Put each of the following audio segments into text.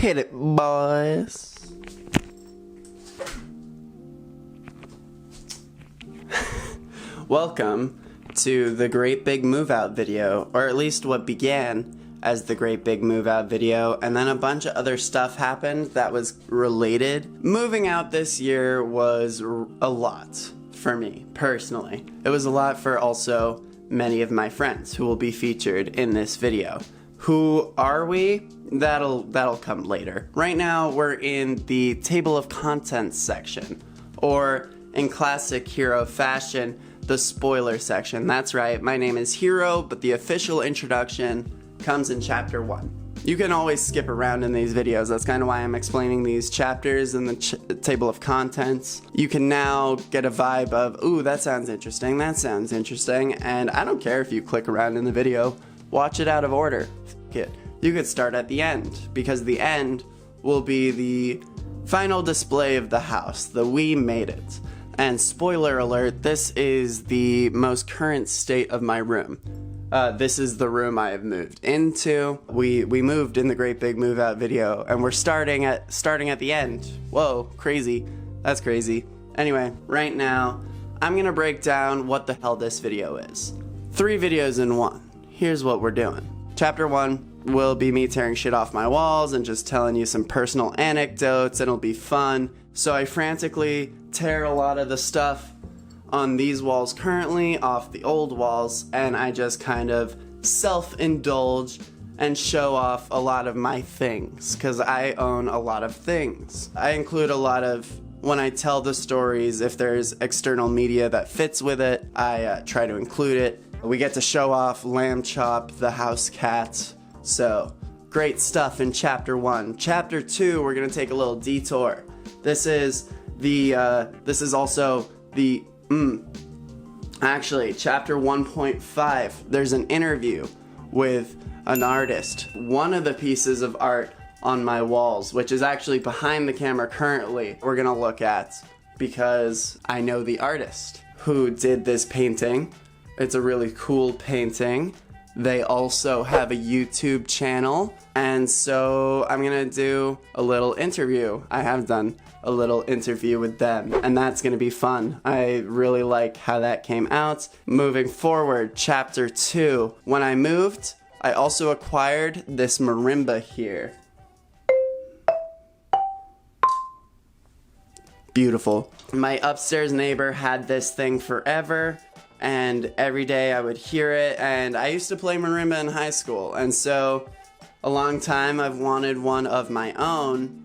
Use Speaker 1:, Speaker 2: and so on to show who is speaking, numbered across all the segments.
Speaker 1: Hit it, boys. Welcome to the Great Big Moveout video, or at least what began as the Great Big Moveout video, and then a bunch of other stuff happened that was related. Moving out this year was a lot for me, personally. It was a lot for also many of my friends who will be featured in this video. Who are we? That'll come later. Right now we're in the table of contents section, or in classic Hero fashion, the spoiler section. That's right, my name is Hero, but the official introduction comes in chapter 1. You can always skip around in these videos. That's kind of why I'm explaining these chapters in the table of contents. You can now get a vibe of, ooh, that sounds interesting, and I don't care if you click around in the video. Watch it out of order. F it. You could start at the end, because the end will be the final display of the house, the we made it. And spoiler alert, this is the most current state of my room. This is the room I have moved into. We moved in the Great Big Move Out video, and we're starting at the end. Whoa, crazy. That's crazy. Anyway, right now, I'm gonna break down what the hell this video is. 3 videos in 1. Here's what we're doing. Chapter 1 will be me tearing shit off my walls and just telling you some personal anecdotes, and it'll be fun. So I frantically tear a lot of the stuff on these walls currently off the old walls, and I just kind of self-indulge and show off a lot of my things, because I own a lot of things. I include a lot of, when I tell the stories, if there's external media that fits with it, I try to include it. We get to show off Lamb Chop, the house cat. So, great stuff in chapter 1. Chapter 2, we're gonna take a little detour. This is also the, actually, chapter 1.5, there's an interview with an artist. One of the pieces of art on my walls, which is actually behind the camera currently, we're gonna look at, because I know the artist who did this painting. It's a really cool painting. They also have a YouTube channel, and so I'm gonna do a little interview. I have done a little interview with them, and that's gonna be fun. I really like how that came out. Moving forward, chapter 2. When I moved, I also acquired this marimba here. Beautiful. My upstairs neighbor had this thing forever, and every day I would hear it, and I used to play marimba in high school, and so a long time I've wanted one of my own.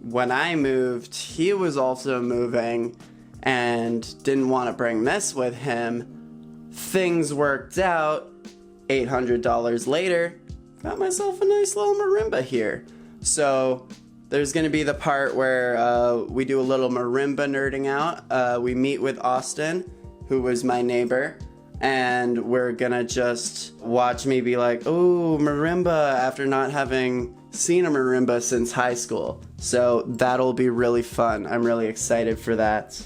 Speaker 1: When I moved, he was also moving and didn't want to bring this with him. Things worked out. $800 later, got myself a nice little marimba here. So there's gonna be the part where we do a little marimba nerding out. We meet with Austin, who was my neighbor, and we're gonna just watch me be like, ooh, marimba, after not having seen a marimba since high school. So that'll be really fun. I'm really excited for that.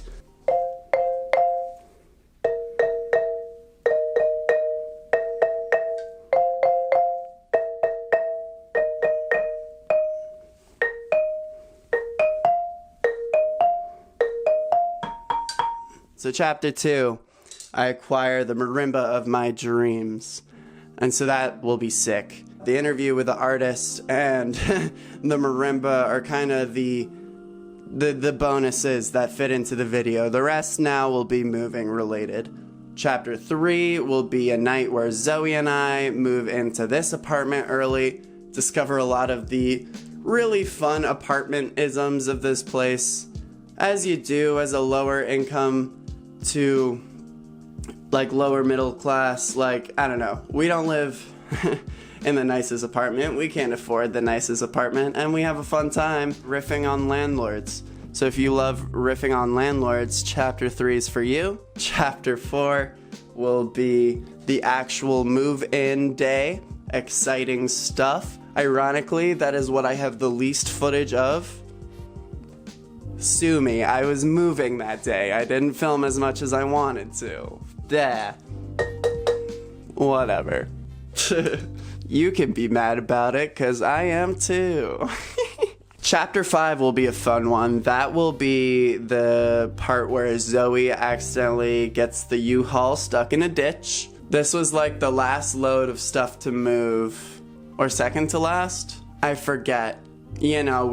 Speaker 1: So chapter 2, I acquire the marimba of my dreams, and so that will be sick. The interview with the artist and the marimba are kind of the bonuses that fit into the video. The rest now will be moving related. Chapter 3 will be a night where Zoe and I move into this apartment early, discover a lot of the really fun apartment-isms of this place, as you do as a lower income to like lower middle class. Like, I don't know, we don't live in the nicest apartment, we can't afford the nicest apartment, and we have a fun time riffing on landlords. So if you love riffing on landlords, chapter 3 is for you. Chapter 4 will be the actual move-in day, exciting stuff. Ironically, that is what I have the least footage of. Sue me, I was moving that day. I didn't film as much as I wanted to. Duh. Whatever. You can be mad about it, 'cause I am too. Chapter 5 will be a fun one. That will be the part where Zoe accidentally gets the U-Haul stuck in a ditch. This was like the last load of stuff to move, or second to last? I forget. You know,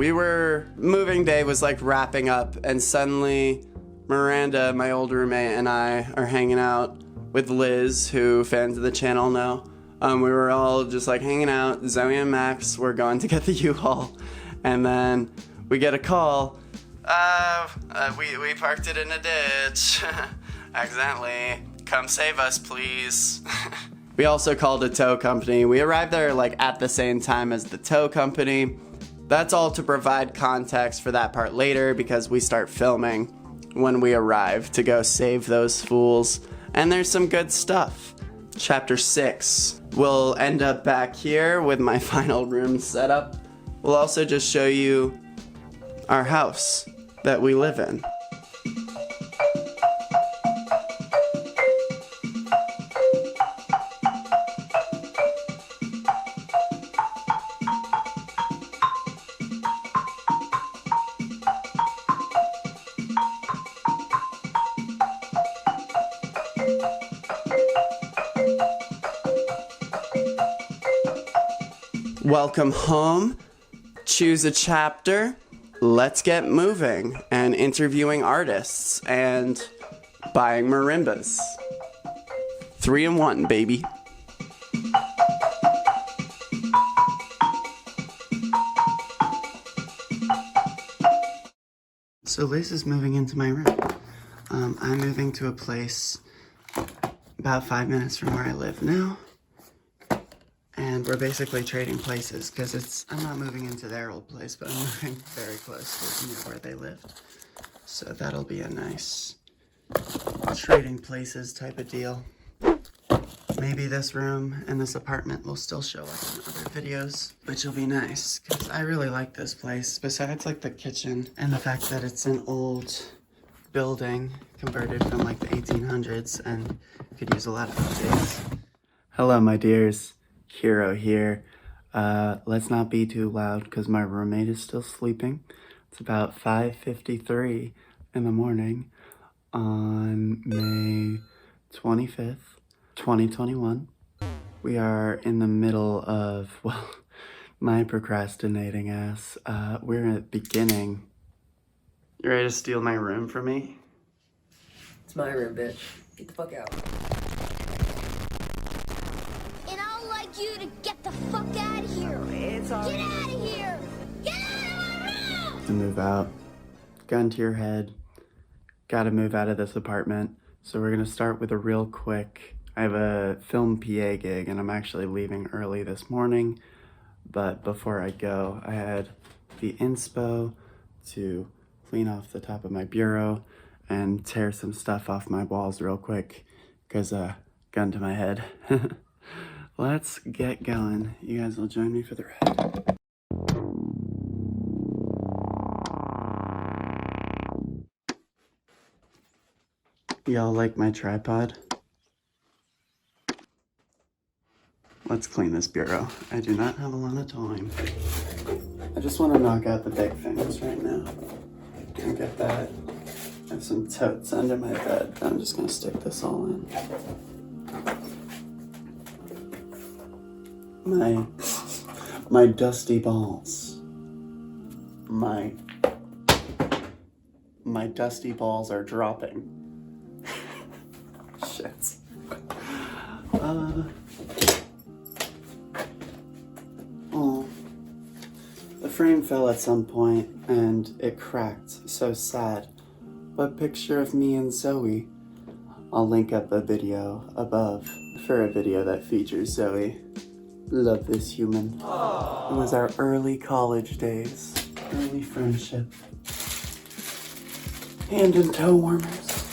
Speaker 1: moving day was like wrapping up, and suddenly Miranda, my old roommate, and I are hanging out with Liz, who fans of the channel know. We were all just like hanging out. Zoe and Max were going to get the U-Haul, and then we get a call. We parked it in a ditch accidentally. Come save us, please. We also called a tow company. We arrived there like at the same time as the tow company. That's all to provide context for that part later, because we start filming when we arrive to go save those fools. And there's some good stuff. Chapter 6 will end up back here with my final room setup. We'll also just show you our house that we live in. Welcome home. Choose a chapter. Let's get moving and interviewing artists and buying marimbas. 3 in 1, baby. So Liz is moving into my room. I'm moving to a place about 5 minutes from where I live now. And we're basically trading places, because I'm not moving into their old place, but I'm moving very close to near where they lived. So that'll be a nice trading places type of deal. Maybe this room and this apartment will still show up in other videos, which will be nice, because I really like this place, besides like the kitchen and the fact that it's an old building converted from like the 1800s and could use a lot of updates. Hello, my dears. Hero here. Let's not be too loud because my roommate is still sleeping. It's about 5:53 in the morning on May 25th, 2021. We are in the middle of, well, my procrastinating ass. We're at the beginning. You ready to steal my room from me?
Speaker 2: It's my room, bitch. Get the fuck out.
Speaker 3: You to get the fuck out of here. Get out of here. Get out of my room.
Speaker 1: To move out. Gun to your head. Gotta move out of this apartment. So we're gonna start with a real quick. I have a film PA gig and I'm actually leaving early this morning. But before I go, I had the inspo to clean off the top of my bureau and tear some stuff off my walls real quick. Cause gun to my head. Let's get going. You guys will join me for the ride. Y'all like my tripod? Let's clean this bureau. I do not have a lot of time. I just want to knock out the big things right now. And get that. I have some totes under my bed. I'm just going to stick this all in. My dusty balls. My dusty balls are dropping. Shit. Oh. The frame fell at some point and it cracked. So sad. But picture of me and Zoe. I'll link up a video above for a video that features Zoe. Love this human. Aww. It was our early college days, early friendship. Hand and toe warmers.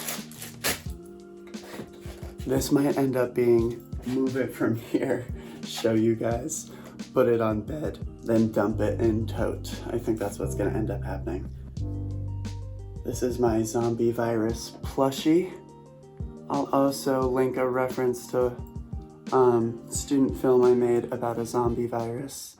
Speaker 1: This might end up being move it from here, show you guys, put it on bed, then dump it in tote. I think that's what's gonna end up happening. This is my zombie virus plushie. I'll also link a reference to student film I made about a zombie virus.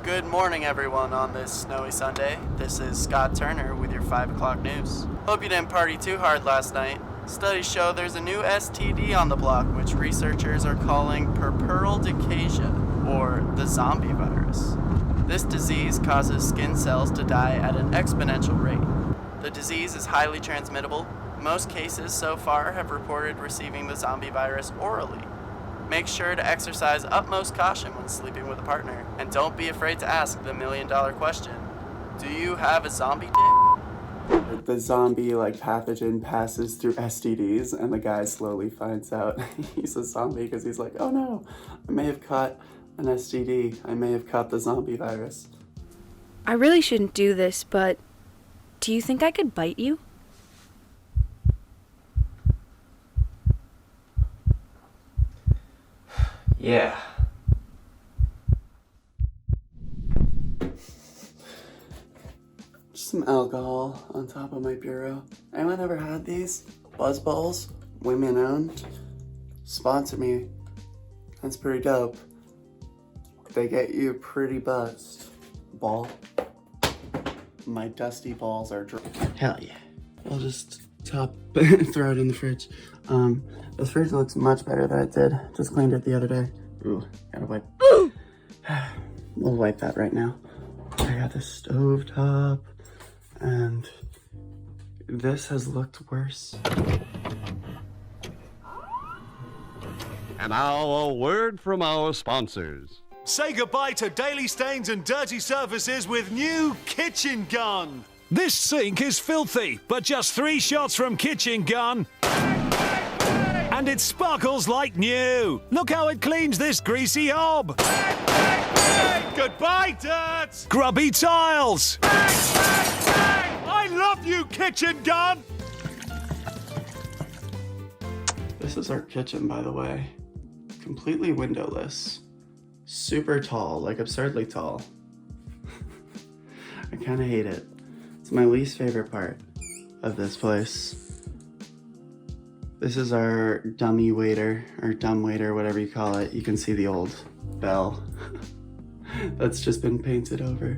Speaker 1: Good morning, everyone, on this snowy Sunday. This is Scott Turner with your 5 o'clock news. Hope you didn't party too hard last night. Studies show there's a new STD on the block, which researchers are calling puerperal decasia, or the zombie virus. This disease causes skin cells to die at an exponential rate. The disease is highly transmittable. Most cases so far have reported receiving the zombie virus orally. Make sure to exercise utmost caution when sleeping with a partner, and don't be afraid to ask the million-dollar question. Do you have a zombie dick?
Speaker 4: The zombie pathogen passes through STDs, and the guy slowly finds out he's a zombie because he's like, oh no, I may have caught an STD. I may have caught the zombie virus.
Speaker 5: I really shouldn't do this, but do you think I could bite you?
Speaker 4: Yeah. Just some alcohol on top of my bureau. Anyone ever had these? Buzz balls? Women owned? Sponsor me. That's pretty dope. They get you pretty buzzed. Ball. My dusty balls are dry. Hell yeah. I'll just throw it in the fridge. This fridge looks much better than it did. Just cleaned it the other day. Ooh, gotta wipe. We'll wipe that right now. I got the stove top, and this has looked worse.
Speaker 6: And now a word from our sponsors.
Speaker 7: Say goodbye to daily stains and dirty surfaces with new Kitchen Gun. This sink is filthy, but just 3 shots from Kitchen Gun and it sparkles like new. Look how it cleans this greasy hob. Goodbye, dirt. Grubby tiles. I love you, Kitchen Gun.
Speaker 4: This is our kitchen, by the way. Completely windowless. Super tall, like absurdly tall. I kind of hate it. It's my least favorite part of this place. This is our dummy waiter, or dumb waiter, whatever you call it. You can see the old bell that's just been painted over,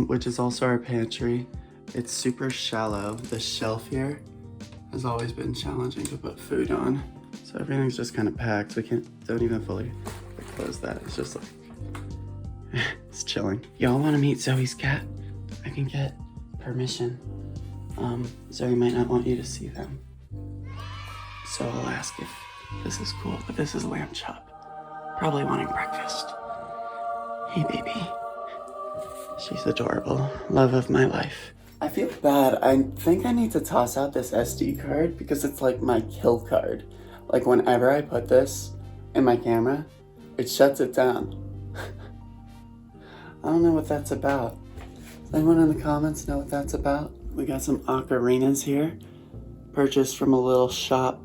Speaker 4: which is also our pantry. It's super shallow. The shelf here has always been challenging to put food on. So everything's just kind of packed. We don't even fully close that. It's just like, it's chilling. Y'all want to meet Zoe's cat? I can get permission. Zoe might not want you to see them. So I'll ask if this is cool, but this is Lamb Chop. Probably wanting breakfast. Hey, baby. She's adorable. Love of my life. I feel bad. I think I need to toss out this SD card because it's like my kill card. Like whenever I put this in my camera, it shuts it down. I don't know what that's about. Does anyone in the comments know what that's about? We got some ocarinas here. Purchased from a little shop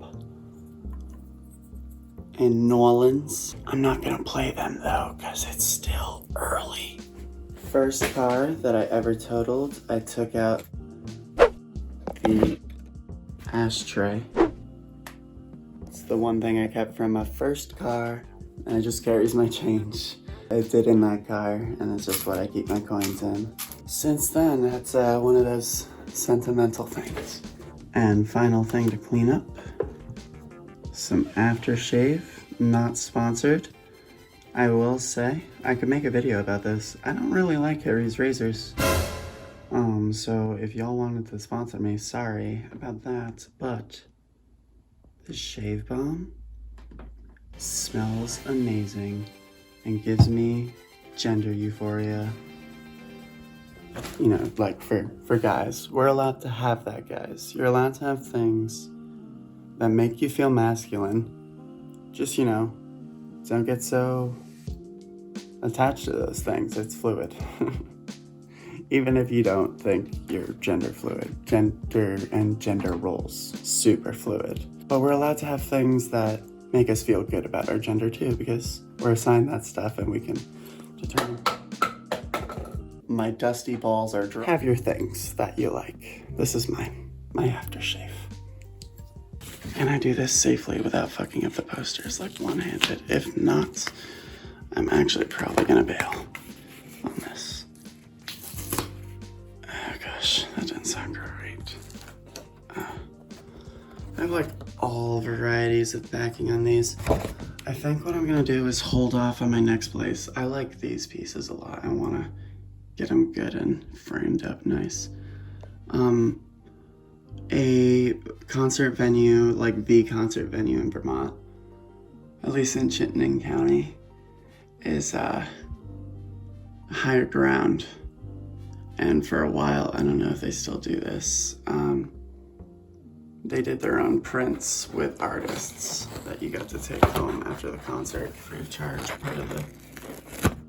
Speaker 4: in New Orleans. I'm not gonna play them though, because it's still early. First car that I ever totaled, I took out the ashtray. It's the one thing I kept from my first car, and it just carries my change. I did in that car, and it's just what I keep my coins in. Since then, that's one of those sentimental things. And final thing to clean up, some aftershave, not sponsored. I will say, I could make a video about this. I don't really like Harry's razors. So if y'all wanted to sponsor me, sorry about that, but the shave balm smells amazing and gives me gender euphoria. You know, like for guys, we're allowed to have that, guys. You're allowed to have things that make you feel masculine. Just, you know, don't get so attached to those things. It's fluid. Even if you don't think you're gender fluid. Gender and gender roles, super fluid. But we're allowed to have things that make us feel good about our gender too, because we're assigned that stuff and we can determine. My dusty balls are dry. Have your things that you like. This is my aftershave. Can I do this safely without fucking up the posters, like one-handed? If not, I'm actually probably gonna bail. multiple varieties of backing on these. I think what I'm gonna do is hold off on my next place. I like these pieces a lot. I wanna get them good and framed up nice. A concert venue, like the concert venue in Vermont, at least in Chittenden County, is higher ground. And for a while, I don't know if they still do this, they did their own prints with artists that you got to take home after the concert free of charge, part of the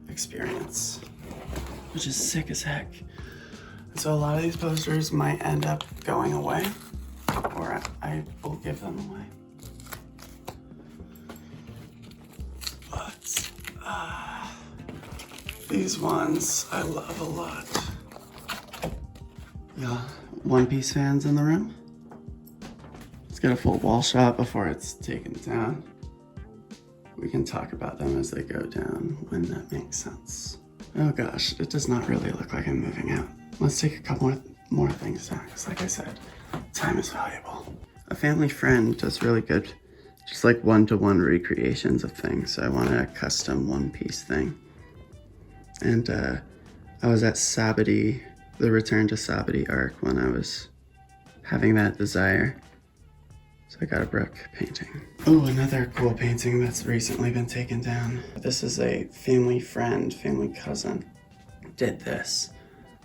Speaker 4: experience, which is sick as heck. So a lot of these posters might end up going away, or I will give them away. But these ones I love a lot. Yeah, One Piece fans in the room? Let's get a full wall shot before it's taken down. We can talk about them as they go down when that makes sense. Oh gosh, it does not really look like I'm moving out. Let's take a couple more things down, because like I said, time is valuable. A family friend does really good, just like one-to-one recreations of things. So I wanted a custom one-piece thing. And I was at Sabbaty, the Return to Sabbaty arc, when I was having that desire. So I got a Brooke painting. Oh, another cool painting that's recently been taken down. This is a family friend, family cousin, did this.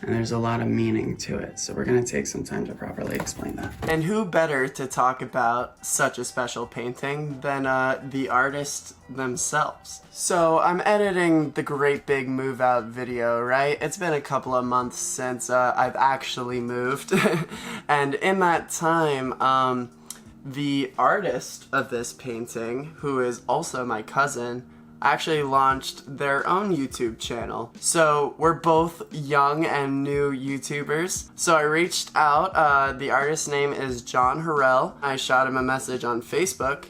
Speaker 4: And there's a lot of meaning to it, so we're gonna take some time to properly explain that. And who better to talk about such a special painting than the artist themselves? So I'm editing the Great Big Move Out video, right? It's been a couple of months since I've actually moved. And in that time, the artist of this painting, who is also my cousin, actually launched their own YouTube channel. So we're both young and new YouTubers. So I reached out, the artist's name is John Horrell. I shot him a message on Facebook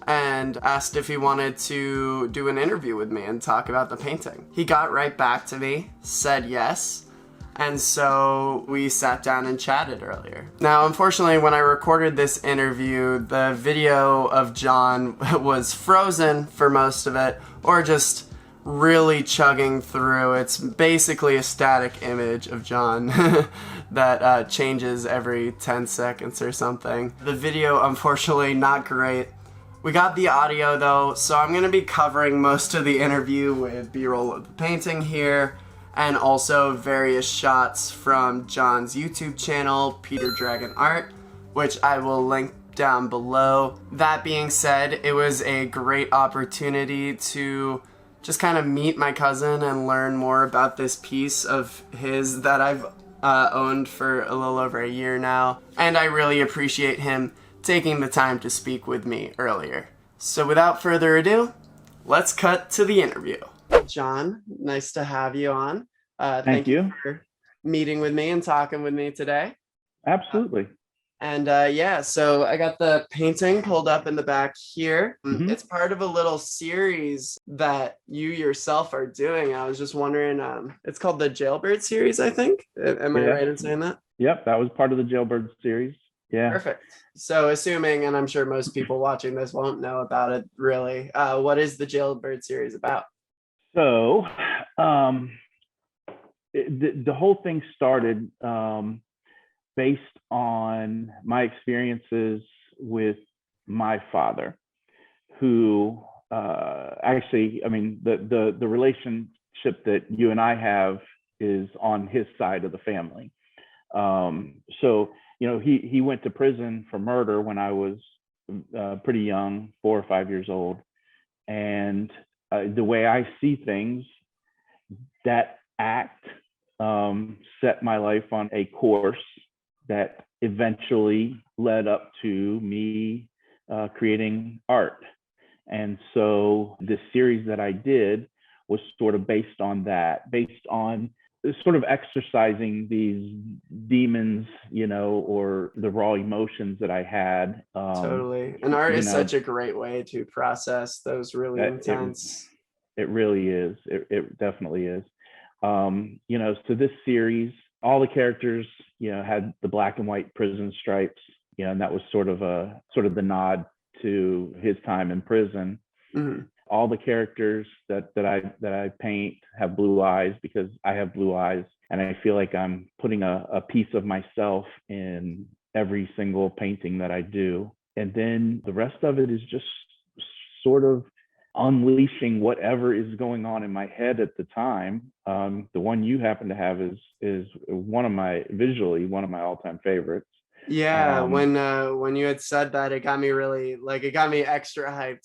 Speaker 4: and asked if he wanted to do an interview with me and talk about the painting. He got right back to me, said yes. And so we sat down and chatted earlier. Now, unfortunately, when I recorded this interview, the video of John was frozen for most of it, or just really chugging through. It's basically a static image of John that changes every 10 seconds or something. The video, unfortunately, not great. We got the audio though, so I'm gonna be covering most of the interview with B-roll of the painting here, and also various shots from John's YouTube channel, Peter Dragon Art, which I will link down below. That being said, it was a great opportunity to just kind of meet my cousin and learn more about this piece of his that I've owned for a little over a year now. And I really appreciate him taking the time to speak with me earlier. So without further ado, let's cut to the interview. John, nice to have you on. Thank you for meeting with me and talking with me today.
Speaker 8: Absolutely.
Speaker 4: And yeah, so I got the painting pulled up in the back here.
Speaker 8: Mm-hmm.
Speaker 4: It's part of a little series that you yourself are doing. I was just wondering, it's called the Jailbird series, I think. Am I right in saying that?
Speaker 8: Yep, that was part of the Jailbird series. Yeah.
Speaker 4: Perfect. So assuming, and I'm sure most people watching this won't know about it really, what is the Jailbird series about?
Speaker 8: So the whole thing started based on my experiences with my father, who actually, I mean, the relationship that you and I have is on his side of the family. So, you know, he went to prison for murder when I was pretty young, 4 or 5 years old. And the way I see things, that act set my life on a course that eventually led up to me creating art. And so the series that I did was sort of based on that, based on sort of exercising these demons, you know, or the raw emotions that I had.
Speaker 4: Totally. And art is such a great way to process those really intense.
Speaker 8: It really is. It definitely is. You know, so this series, all the characters, you know, had the black and white prison stripes, you know, and that was sort of the nod to his time in prison. All the characters that I paint have blue eyes because I have blue eyes, and I feel like I'm putting a piece of myself in every single painting that I do. And then the rest of it is just sort of unleashing whatever is going on in my head at the time. The one you happen to have is visually one of my all-time favorites.
Speaker 1: Yeah, when you had said that, it got me really it got me extra hyped,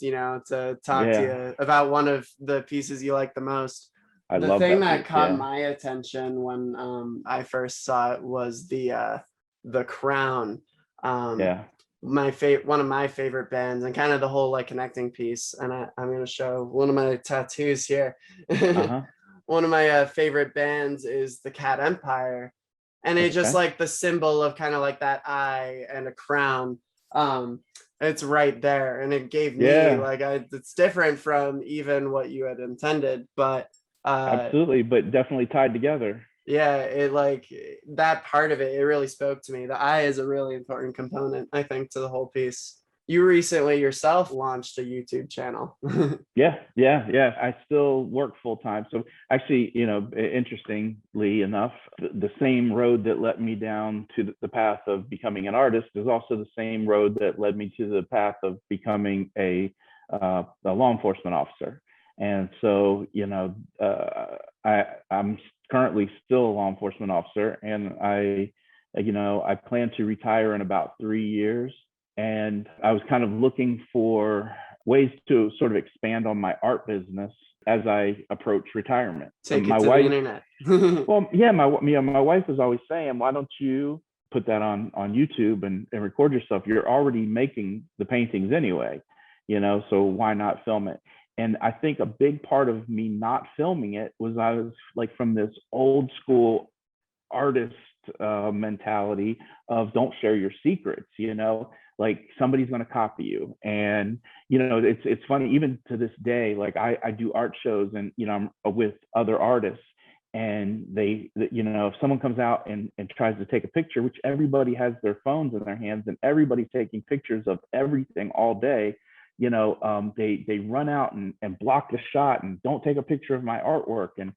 Speaker 1: to talk to you about one of the pieces you like the most. The thing that caught my attention when I first saw it was the crown. One of my favorite bands, and kind of the whole connecting piece. And I'm going to show one of my tattoos here. One of my favorite bands is the Cat Empire. And it's just the symbol of kind of that eye and a crown. It's right there, and it gave me it's different from even what you had intended, but
Speaker 8: absolutely, but definitely tied together.
Speaker 1: Yeah, it that part of it really spoke to me. The eye is a really important component, I think, to the whole piece. You recently yourself launched a YouTube channel.
Speaker 8: Yeah. I still work full time. So actually, interestingly enough, the same road that led me down to the path of becoming an artist is also the same road that led me to the path of becoming a law enforcement officer. And so, I'm currently still a law enforcement officer, and I plan to retire in about 3 years. And I was kind of looking for ways to sort of expand on my art business as I approach retirement.
Speaker 1: Take it to the internet.
Speaker 8: Well, yeah, my wife was always saying, why don't you put that on YouTube and record yourself? You're already making the paintings anyway, so why not film it? And I think a big part of me not filming it was I was from this old school artist mentality of don't share your secrets, somebody's going to copy you. And it's funny, even to this day, I do art shows, and I'm with other artists, and if someone comes out and tries to take a picture, which everybody has their phones in their hands and everybody's taking pictures of everything all day, they run out and block the shot and don't take a picture of my artwork. And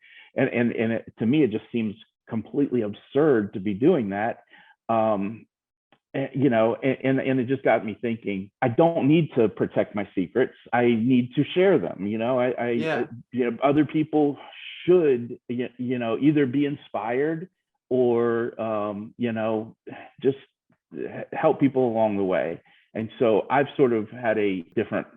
Speaker 8: to me, it just seems completely absurd to be doing that. And it just got me thinking, I don't need to protect my secrets. I need to share them. Other people should, either be inspired or, just help people along the way. And so I've sort of had a different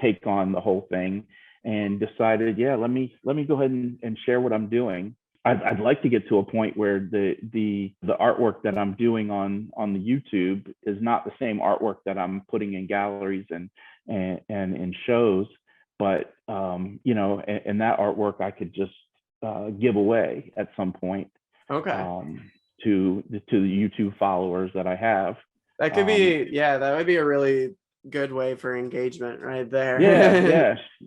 Speaker 8: take on the whole thing and decided, let me go ahead and share what I'm doing. I'd like to get to a point where the artwork that I'm doing on the YouTube is not the same artwork that I'm putting in galleries and in shows, but and that artwork I could just give away at some point.
Speaker 1: Okay.
Speaker 8: To the YouTube followers that I have.
Speaker 1: That could be, that would be a really good way for engagement right there.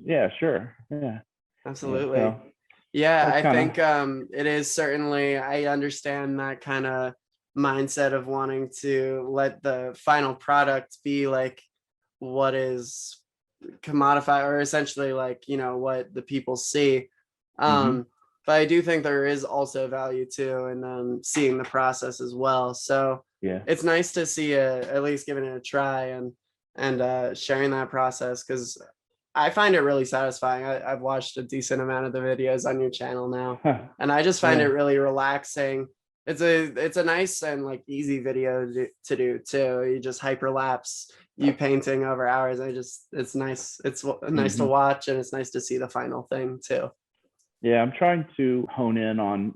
Speaker 8: Yeah, sure. Yeah.
Speaker 1: Absolutely.
Speaker 8: Yeah,
Speaker 1: I think it is certainly, I understand that kind of mindset of wanting to let the final product be what is commodified, or essentially what the people see. But I do think there is also value too in seeing the process as well. So it's nice to see at least giving it a try and sharing that process, because I find it really satisfying. I've watched a decent amount of the videos on your channel now, and I just find it really relaxing. It's a nice and easy video to do too. You just hyperlapse you painting over hours. It's nice. It's nice to watch, and it's nice to see the final thing too.
Speaker 8: Yeah, I'm trying to hone in on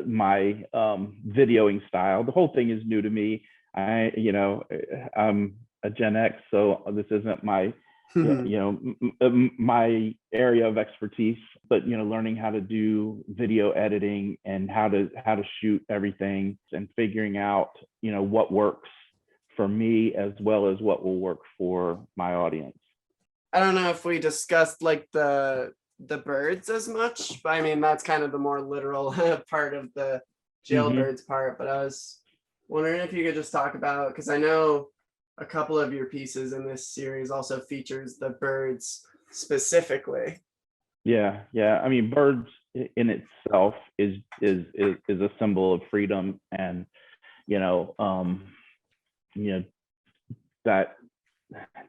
Speaker 8: my videoing style. The whole thing is new to me. I'm a Gen X, so this isn't my my area of expertise, but learning how to do video editing and how to shoot everything and figuring out what works for me as well as what will work for my audience.
Speaker 1: I don't know if we discussed the birds as much, but I mean that's kind of the more literal part of the jailbirds part. But I was wondering if you could just talk about, because I know a couple of your pieces in this series also features the birds specifically.
Speaker 8: Yeah, yeah. I mean, birds in itself is a symbol of freedom, and you know, that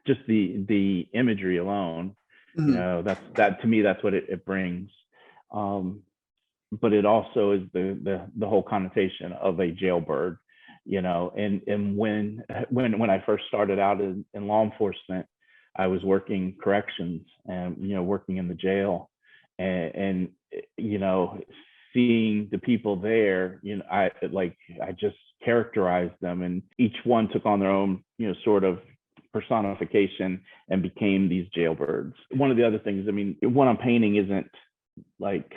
Speaker 8: just the imagery alone, you know, that to me, that's what it brings. But it also is the whole connotation of a jailbird, you know. And when I first started out in law enforcement, I was working corrections and, you know, working in the jail, and you know, seeing the people there, you know, I just characterized them, and each one took on their own, you know, sort of personification and became these jailbirds. One of the other things, I mean, what I'm painting isn't like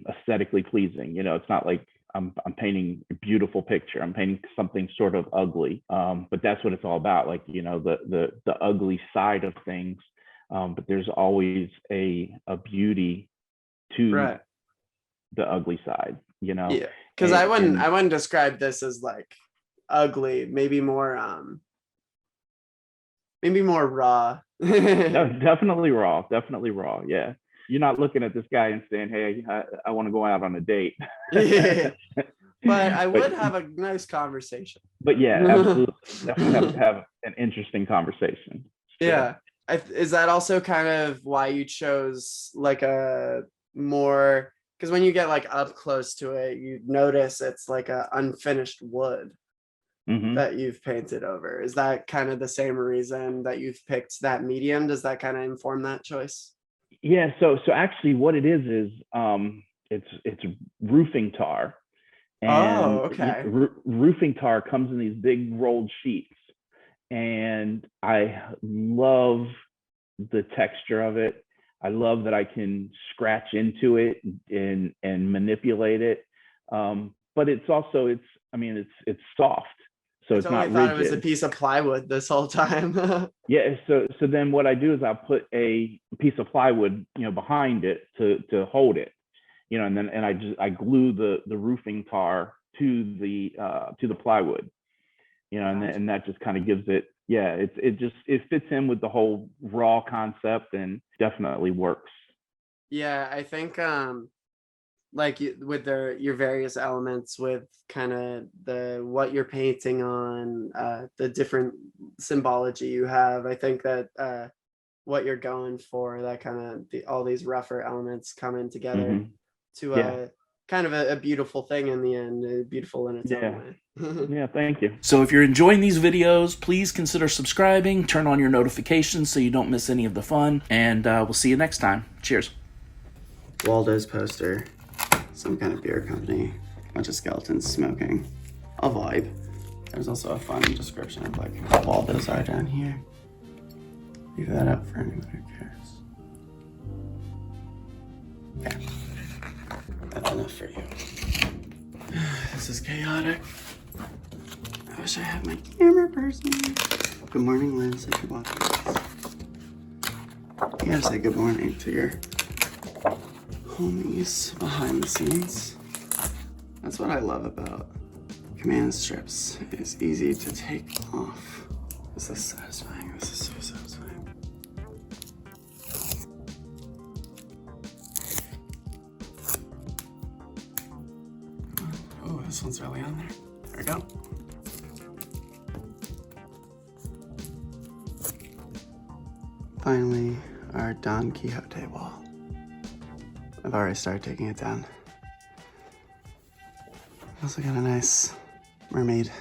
Speaker 8: aesthetically pleasing, you know. It's not like I'm painting a beautiful picture. I'm painting something sort of ugly, but that's what it's all about, like, you know, the ugly side of things, but there's always a beauty to the ugly side, you know.
Speaker 1: Yeah, because I wouldn't describe this as like ugly, maybe more raw.
Speaker 8: Definitely raw, yeah. You're not looking at this guy and saying, hey, I want to go out on a date.
Speaker 1: Yeah. But I would have a nice conversation.
Speaker 8: But yeah, absolutely. Definitely have an interesting conversation. Sure.
Speaker 1: Yeah. Is that also kind of why you chose like a more, because when you get like up close to it, you notice it's like a unfinished wood that you've painted over. Is that kind of the same reason that you've picked that medium? Does that kind of inform that choice?
Speaker 8: Yeah, so actually what it is it's roofing tar. And
Speaker 1: okay.
Speaker 8: Roofing tar comes in these big rolled sheets, and I love the texture of it. I love that I can scratch into it and manipulate it. But it's also, it's soft. So it's not rigid. I thought it was
Speaker 1: a piece of plywood this whole time.
Speaker 8: Yeah. So then what I do is I'll put a piece of plywood, you know, behind it to hold it, you know, and I glue the roofing tar to the plywood, you know, and that just kind of gives it, yeah, it fits in with the whole raw concept and definitely works.
Speaker 1: Yeah, I think like with your various elements, with kind of what you're painting on, the different symbology you have, I think that what you're going for, that kind of all these rougher elements coming together to kind of a beautiful thing in the end, beautiful in its own way.
Speaker 8: Yeah, thank you.
Speaker 9: So if you're enjoying these videos, please consider subscribing, turn on your notifications so you don't miss any of the fun, and we'll see you next time. Cheers.
Speaker 4: Waldo's poster, some kind of beer company, bunch of skeletons smoking, a vibe. There's also a fun description of like how Waldo's are down here. Leave that up for anyone who cares. Okay. That's enough for you. This is chaotic. I wish I had my camera person. Good morning, Liz, if you're watching this. You gotta say good morning to your homies behind the scenes. That's what I love about command strips. It's easy to take off. This is satisfying. This is so satisfying. Oh, this one's really on there. There we go. Finally, our Don Quixote wall. I've already started taking it down. Also got a nice mermaid.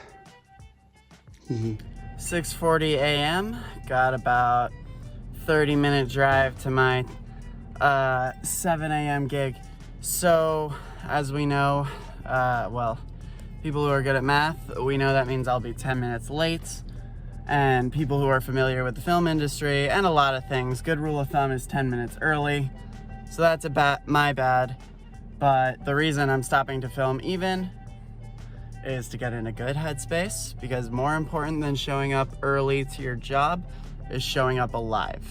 Speaker 1: 6:40 a.m. Got about 30-minute drive to my 7 a.m. gig. So, as we know, well, people who are good at math, we know that means I'll be 10 minutes late. And people who are familiar with the film industry and a lot of things, good rule of thumb is 10 minutes early. So that's my bad. But the reason I'm stopping to film even is to get in a good headspace, because more important than showing up early to your job is showing up alive.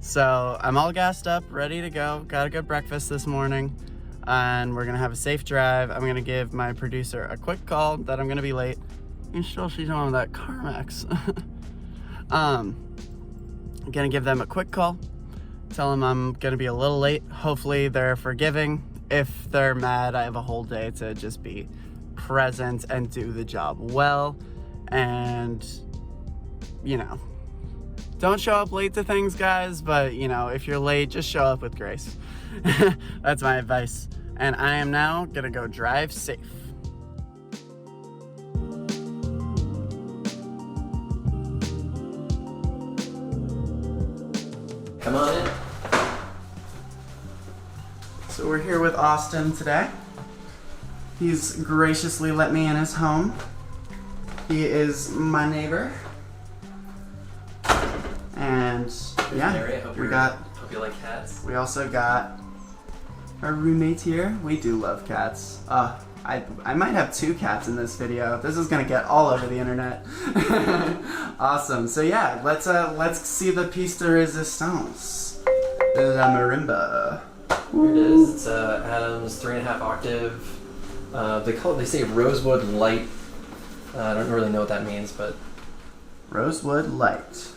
Speaker 1: So I'm all gassed up, ready to go. Got a good breakfast this morning, and we're gonna have a safe drive. I'm gonna give my producer a quick call that I'm gonna be late.
Speaker 4: You still see some of that Carmex. I'm gonna give them a quick call. Tell them I'm gonna be a little late. Hopefully they're forgiving. If they're mad, I have a whole day to just be present and do the job well. And, you know, don't show up late to things, guys, but, you know, if you're late, just show up with grace. That's my advice. And I am now gonna go drive safe.
Speaker 2: Come on in.
Speaker 4: So we're here with Austin today. He's graciously let me in his home. He is my neighbor. And yeah,
Speaker 2: Hope you like cats.
Speaker 4: we also got our roommates here. We do love cats. I might have 2 cats in this video. This is gonna get all over the internet. Awesome. So yeah, let's see the piece de resistance. La marimba.
Speaker 2: Here it is. It's Adam's 3.5 octave. They say rosewood light. I don't really know what that means, but
Speaker 4: Rosewood light.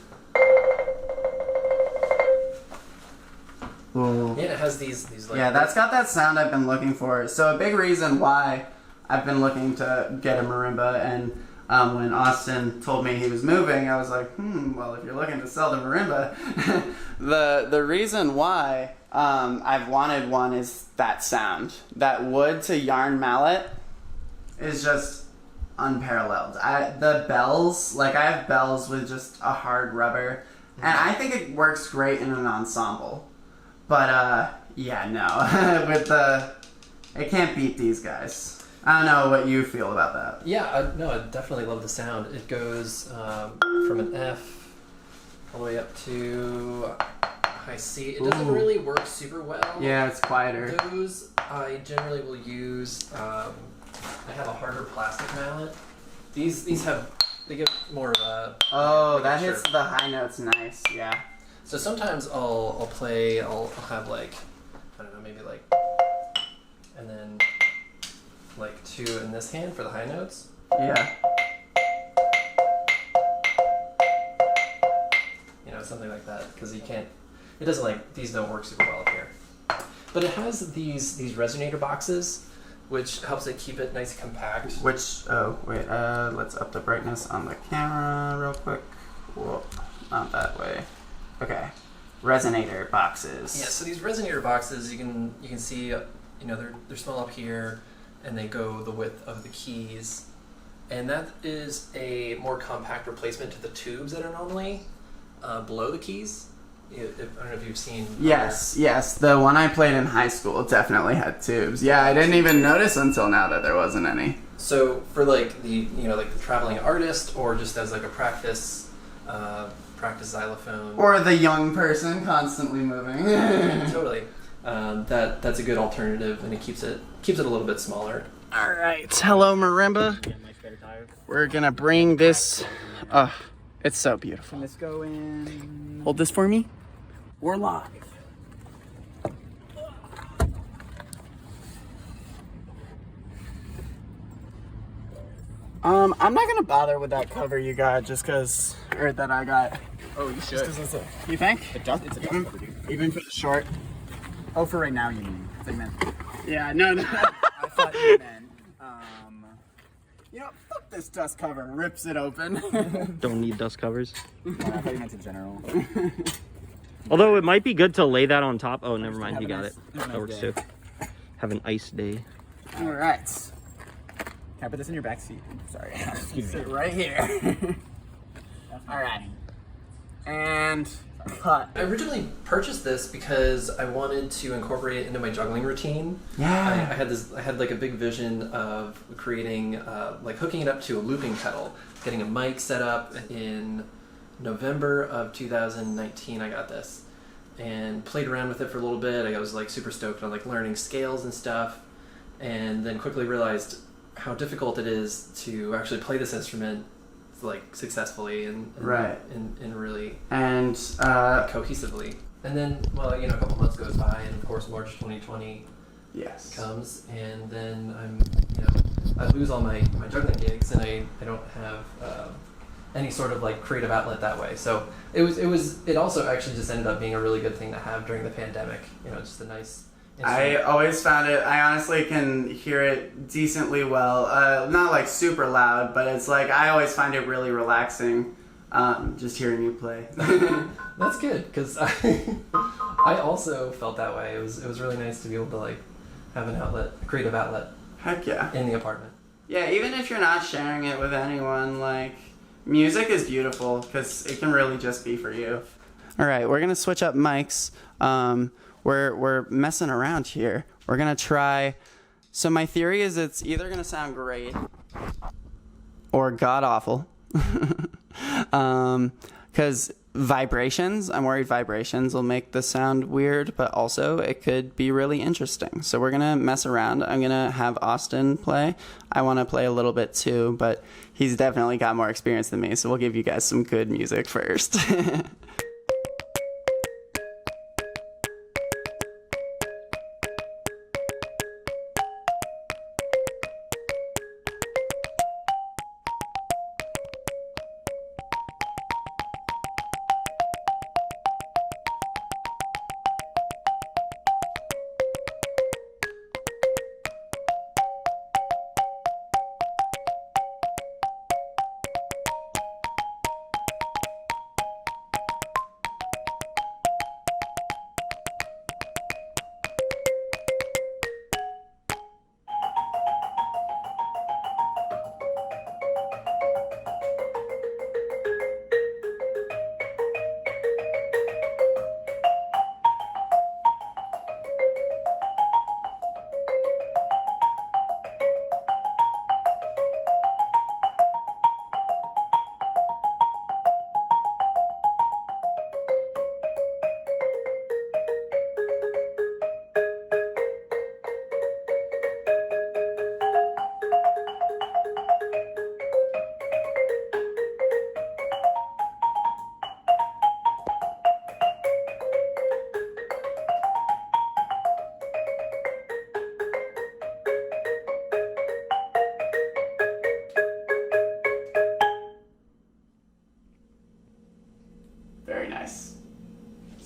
Speaker 4: Ooh.
Speaker 2: yeah, it has these like.
Speaker 4: Yeah, that's got that sound I've been looking for. So a big reason why I've been looking to get a marimba, and when Austin told me he was moving, I was like, well, if you're looking to sell the marimba, the reason why I've wanted one is that sound. That wood to yarn mallet is just unparalleled. The bells, like I have bells with just a hard rubber, and I think it works great in an ensemble. But yeah, no, it can't beat these guys. I don't know what you feel about that.
Speaker 2: Yeah, I definitely love the sound. It goes from an F all the way up to high C. It doesn't really work super well.
Speaker 4: Yeah, it's quieter.
Speaker 2: Those I generally will use. I have a harder plastic mallet. They give more of a.
Speaker 4: Oh, that hits the high notes nice. Yeah.
Speaker 2: So sometimes I'll have like, I don't know, maybe like, and then like 2 in this hand for the high notes.
Speaker 4: Yeah.
Speaker 2: You know, something like that, because it doesn't like, these don't work super well up here. But it has these resonator boxes, which helps it keep it nice and compact.
Speaker 4: Let's up the brightness on the camera real quick. Whoa, not that way. Okay, resonator boxes.
Speaker 2: Yeah, so these resonator boxes, you can see, you know, they're small up here, and they go the width of the keys, and that is a more compact replacement to the tubes that are normally below the keys. I don't know if you've seen.
Speaker 4: Yes, the one I played in high school definitely had tubes. Yeah, I didn't even notice until now that there wasn't any.
Speaker 2: So for like the traveling artist, or just as like a practice xylophone,
Speaker 4: or the young person constantly moving.
Speaker 2: Totally. That's a good alternative, and it keeps it a little bit smaller.
Speaker 4: All right, hello marimba. We're gonna bring this. It's so beautiful.
Speaker 10: Let's go in.
Speaker 4: Hold this for me.
Speaker 10: We're live.
Speaker 4: I'm not gonna bother with that cover you got, that I got.
Speaker 10: Oh, you should.
Speaker 4: You think?
Speaker 10: It's a dust cover, dude.
Speaker 4: Even for the short.
Speaker 10: Oh, for right now, you mean? I thought you meant.
Speaker 4: Yeah, no.
Speaker 10: I thought you meant.
Speaker 4: You know, fuck this dust cover. Rips it open.
Speaker 11: Don't need dust covers.
Speaker 10: I thought you meant in general.
Speaker 11: Although it might be good to lay that on top. Oh, never mind. You got it.
Speaker 10: Have a
Speaker 11: That
Speaker 10: nice
Speaker 11: works
Speaker 10: day.
Speaker 11: too. Have an ice day.
Speaker 4: All right.
Speaker 10: Can I put this in your back seat? Sorry. Excuse me.
Speaker 4: Sit right here. All right. And cut.
Speaker 2: I originally purchased this because I wanted to incorporate it into my juggling routine.
Speaker 4: Yeah.
Speaker 2: I had like a big vision of creating, like hooking it up to a looping pedal, getting a mic set up in November of 2019. I got this and played around with it for a little bit. I was like super stoked on like learning scales and stuff, and then quickly realized how difficult it is to actually play this instrument like successfely and really cohesively. And then, well, you know, a couple months goes by, and of course March 2020
Speaker 4: yes
Speaker 2: comes, and then I'm, you know, I'd lose all my juggling gigs, and I don't have any sort of like creative outlet that way. So it also actually just ended up being a really good thing to have during the pandemic. You know, just a nice
Speaker 1: I always found it, I honestly can hear it decently well. Not like super loud, but it's like, I always find it really relaxing, just hearing you play.
Speaker 2: That's good, because I also felt that way. It was really nice to be able to like have an outlet, a creative outlet.
Speaker 1: Heck yeah.
Speaker 2: In the apartment.
Speaker 1: Yeah, even if you're not sharing it with anyone, like, music is beautiful, because it can really just be for you. All right, we're going to switch up mics. We're messing around here. We're going to try... So my theory is it's either going to sound great or god-awful. Because vibrations, I'm worried vibrations will make the sound weird, but also it could be really interesting. So we're going to mess around. I'm going to have Austin play. I want to play a little bit too, but he's definitely got more experience than me, so we'll give you guys some good music first.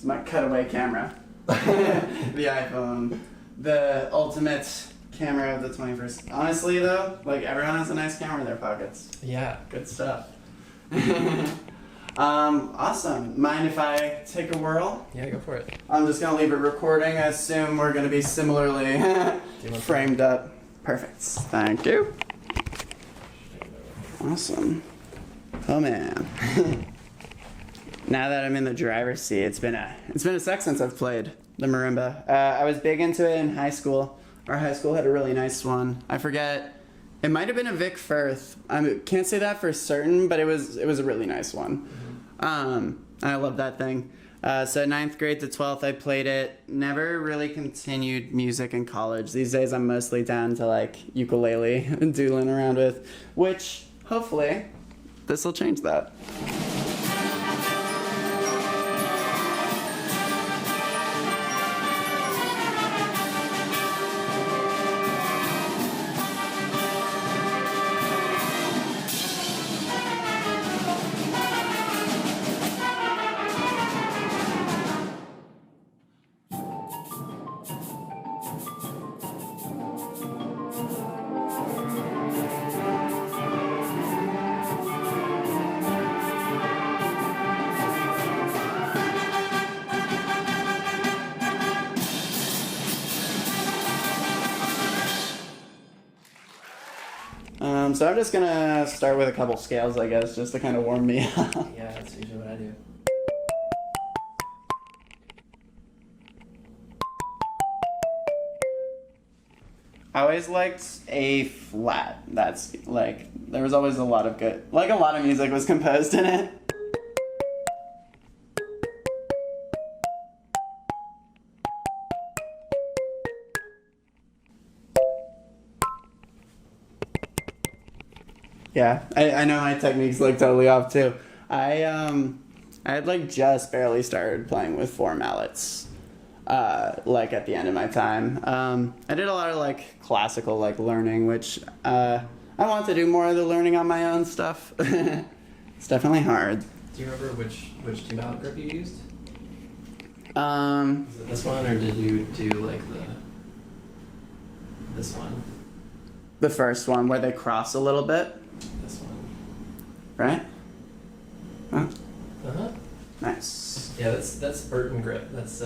Speaker 1: My cutaway camera. The iPhone. The ultimate camera of the 21st. Honestly though, like everyone has a nice camera in their pockets.
Speaker 2: Yeah.
Speaker 1: Good stuff. Awesome. Mind if I take a whirl?
Speaker 2: Yeah, go for it.
Speaker 1: I'm just gonna leave it recording. I assume we're gonna be similarly framed up. Perfect. Thank you. Awesome. Oh man. Now that I'm in the driver's seat, it's been a sec since I've played the marimba. I was big into it in high school. Our high school had a really nice one. I forget. It might have been a Vic Firth. I can't say that for certain, but it was a really nice one. I love that thing. So 9th grade to 12th, I played it. Never really continued music in college. These days, I'm mostly down to like ukulele and doodling around with, which hopefully this will change that. So I'm just gonna start with a couple scales, I guess, just to kind of warm me up.
Speaker 2: Yeah, that's usually what I do.
Speaker 1: I always liked A flat. That's like, there was always a lot of good, like a lot of music was composed in it. Yeah, I know my technique's like totally off too. I had like just barely started playing with 4 mallets. like at the end of my time. I did a lot of like classical like learning, which I want to do more of the learning on my own stuff. It's definitely hard.
Speaker 2: Do you remember which two-mallet grip you used?
Speaker 1: Um,
Speaker 2: Is it this one, or did you do like this one?
Speaker 1: The first one where they cross a little bit.
Speaker 2: This one.
Speaker 1: Right? Huh?
Speaker 2: Uh-huh.
Speaker 1: Nice.
Speaker 2: Yeah, that's Burton grip. That's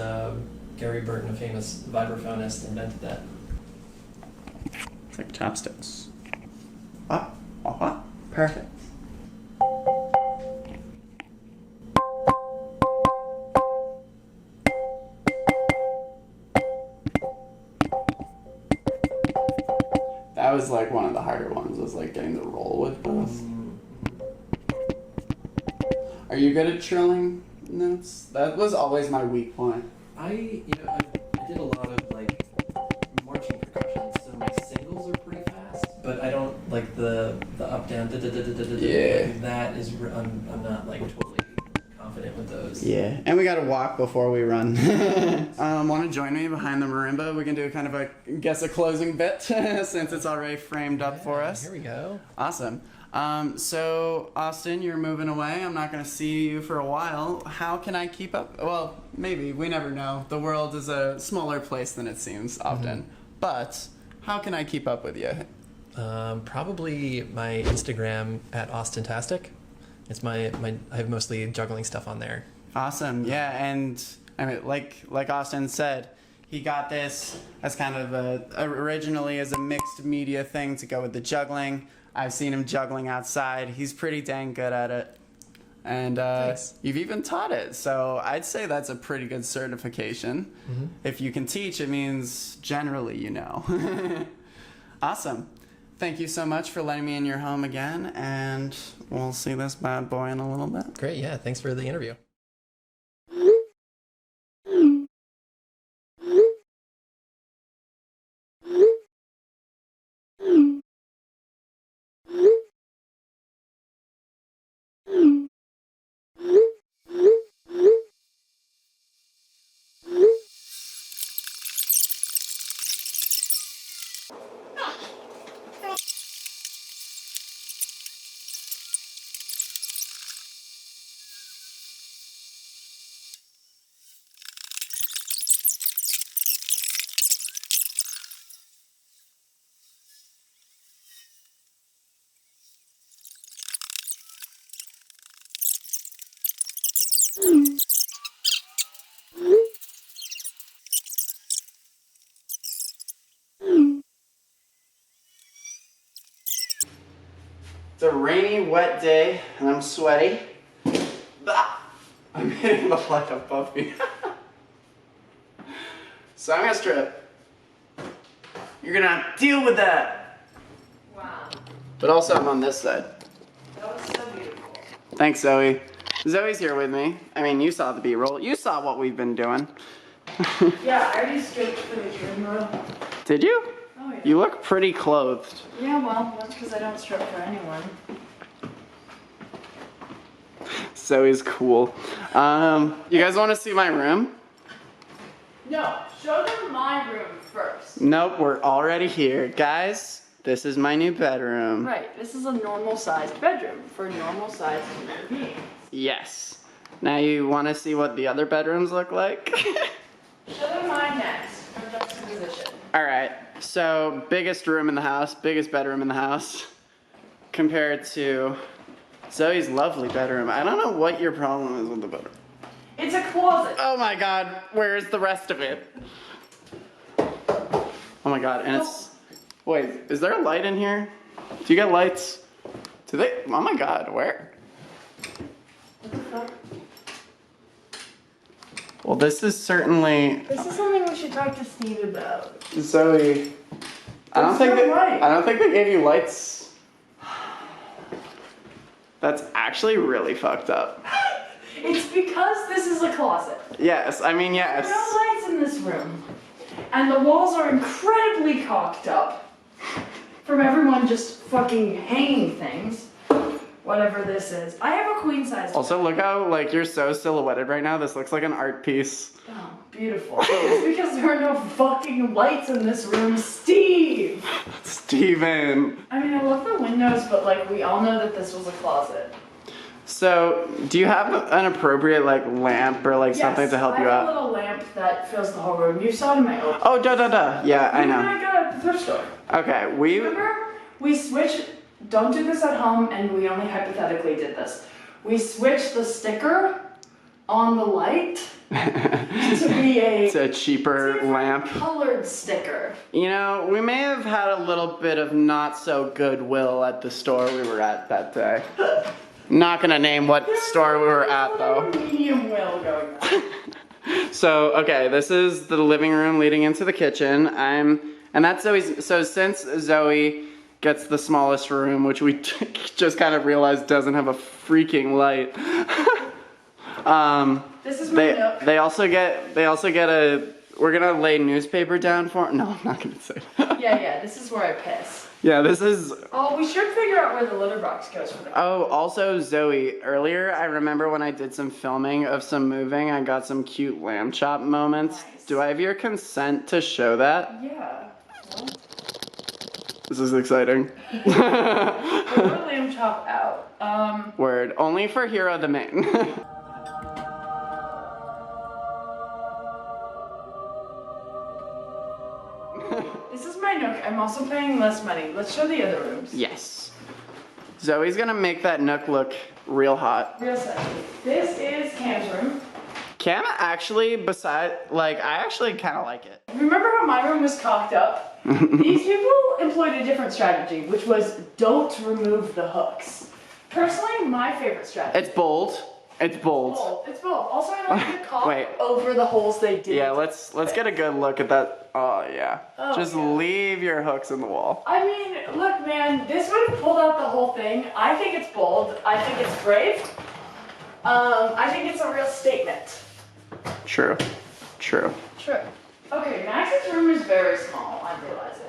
Speaker 2: Gary Burton, a famous vibraphonist, invented that.
Speaker 1: It's like chopsticks. What? What? Perfect. That was like one of the harder ones, was like getting the roll with both. Are you good at trilling notes? That was always my weak point.
Speaker 2: I did a lot of like marching percussion, so my singles are pretty fast, but I don't like the up down.
Speaker 1: Yeah.
Speaker 2: Like that is I'm not like totally confident with those.
Speaker 1: Yeah, and we gotta walk before we run. Want to join me behind the marimba? We can do kind of a closing bit since it's already framed up for us.
Speaker 2: Here we go.
Speaker 1: Awesome. So Austin, you're moving away. I'm not gonna see you for a while. How can I keep up? Well, maybe, we never know. The world is a smaller place than it seems often. But how can I keep up with you?
Speaker 2: Probably my Instagram at Austintastic. It's my I have mostly juggling stuff on there.
Speaker 1: Awesome. Yeah, and I mean, like Austin said, he got this as kind of originally as a mixed media thing to go with the juggling. I've seen him juggling outside. He's pretty dang good at it. And you've even taught it. So I'd say that's a pretty good certification. Mm-hmm. If you can teach, it means generally you know. Awesome. Thank you so much for letting me in your home again. And we'll see this bad boy in a little bit.
Speaker 2: Great. Yeah. Thanks for the interview.
Speaker 1: It's a rainy, wet day, and I'm sweaty. Bah! I'm hitting the light above me. So I'm gonna strip. You're gonna have to deal with that.
Speaker 12: Wow.
Speaker 1: But also I'm on this side.
Speaker 12: That was so beautiful.
Speaker 1: Thanks, Zoe. Zoe's here with me. I mean, you saw the B-roll. You saw what we've been doing.
Speaker 12: Yeah, I already stripped for the camera.
Speaker 1: Did you?
Speaker 12: Oh, yeah.
Speaker 1: You look pretty clothed.
Speaker 12: Yeah, well, that's because I don't strip for anyone.
Speaker 1: Zoe's cool. You guys want to see my room?
Speaker 12: No, show them my room first.
Speaker 1: Nope, we're already here. Guys, this is my new bedroom.
Speaker 12: Right, this is a normal-sized bedroom for normal-sized human beings.
Speaker 1: Yes. Now you want to see what the other bedrooms look like?
Speaker 12: Show them mine next, for juxtaposition.
Speaker 1: Alright, so biggest room in the house, biggest bedroom in the house, compared to Zoe's lovely bedroom. I don't know what your problem is with the bedroom.
Speaker 12: It's a closet.
Speaker 1: Oh my god, where's the rest of it? Oh my god, and it's... Wait, is there a light in here? Do you get lights? Do they... Oh my god, where?
Speaker 12: What the fuck?
Speaker 1: Well, this is certainly...
Speaker 12: This is something we should talk to Steve about.
Speaker 1: Zoe... I don't think they gave you lights. That's actually really fucked up.
Speaker 12: It's because this is a closet.
Speaker 1: Yes, I mean, yes.
Speaker 12: There are no lights in this room. And the walls are incredibly cocked up from everyone just fucking hanging things. Whatever this is. I have a queen size.
Speaker 1: Also, look how, like, you're so silhouetted right now. This looks like an art piece.
Speaker 12: Oh, beautiful. It's because there are no fucking lights in this room, Steve!
Speaker 1: Steven.
Speaker 12: I mean, I love the windows, but like, we all know that this was a closet.
Speaker 1: So, do you have an appropriate like lamp or like something to help you
Speaker 12: I have
Speaker 1: out?
Speaker 12: a little lamp that fills the whole room. You saw it in my open.
Speaker 1: Oh, yeah, I know.
Speaker 12: I got it at the thrift store.
Speaker 1: Okay,
Speaker 12: Remember? We switched, don't do this at home, and we only hypothetically did this. We switched the sticker on the light to be
Speaker 1: it's a cheaper lamp.
Speaker 12: colored sticker.
Speaker 1: You know, we may have had a little bit of not so goodwill at the store we were at that day. Not gonna name what store we were at though.
Speaker 12: Medium will going on.
Speaker 1: So, okay, this is the living room leading into the kitchen. And that's Zoe's, so since Zoe gets the smallest room, which we just kind of realized doesn't have a freaking light.
Speaker 12: This is my nook.
Speaker 1: They also get a, we're gonna lay newspaper down for, no, I'm not gonna say that.
Speaker 12: Yeah, this is where I piss.
Speaker 1: Yeah, this is.
Speaker 12: Oh, we should figure out where the litter box goes for the.
Speaker 1: Oh, also Zoe, earlier I remember when I did some filming of some moving, I got some cute lamb chop moments.
Speaker 12: Nice.
Speaker 1: Do I have your consent to show that?
Speaker 12: Yeah. Well.
Speaker 1: This is exciting.
Speaker 12: We're lamb chop out.
Speaker 1: Word. Only for Hero the Main.
Speaker 12: This is my nook. I'm also paying less money. Let's show the other rooms.
Speaker 1: Yes. Zoe's gonna make that nook look real hot.
Speaker 12: Real sexy. This is Cam's room.
Speaker 1: Cam actually, I actually kind of like it.
Speaker 12: Remember how my room was cocked up? These people employed a different strategy, which was don't remove the hooks. Personally, my favorite strategy.
Speaker 1: It's bold. It's bold.
Speaker 12: It's bold. Also, I like the caulk
Speaker 1: Wait.
Speaker 12: over the holes they did.
Speaker 1: Yeah, let's get a good look at that. Oh yeah.
Speaker 12: Oh,
Speaker 1: Just
Speaker 12: yeah.
Speaker 1: leave your hooks in the wall.
Speaker 12: I mean, look, man, this would have pulled out the whole thing. I think it's bold. I think it's brave. I think it's a real statement.
Speaker 1: True.
Speaker 12: True. Okay, Max's room is very small, I'm realizing.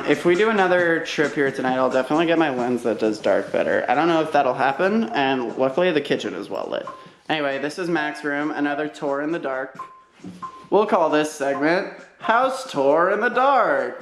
Speaker 1: If we do another trip here tonight, I'll definitely get my lens that does dark better. I don't know if that'll happen, and luckily the kitchen is well lit. Anyway, this is Max's room, another tour in the dark. We'll call this segment House Tour in the Dark.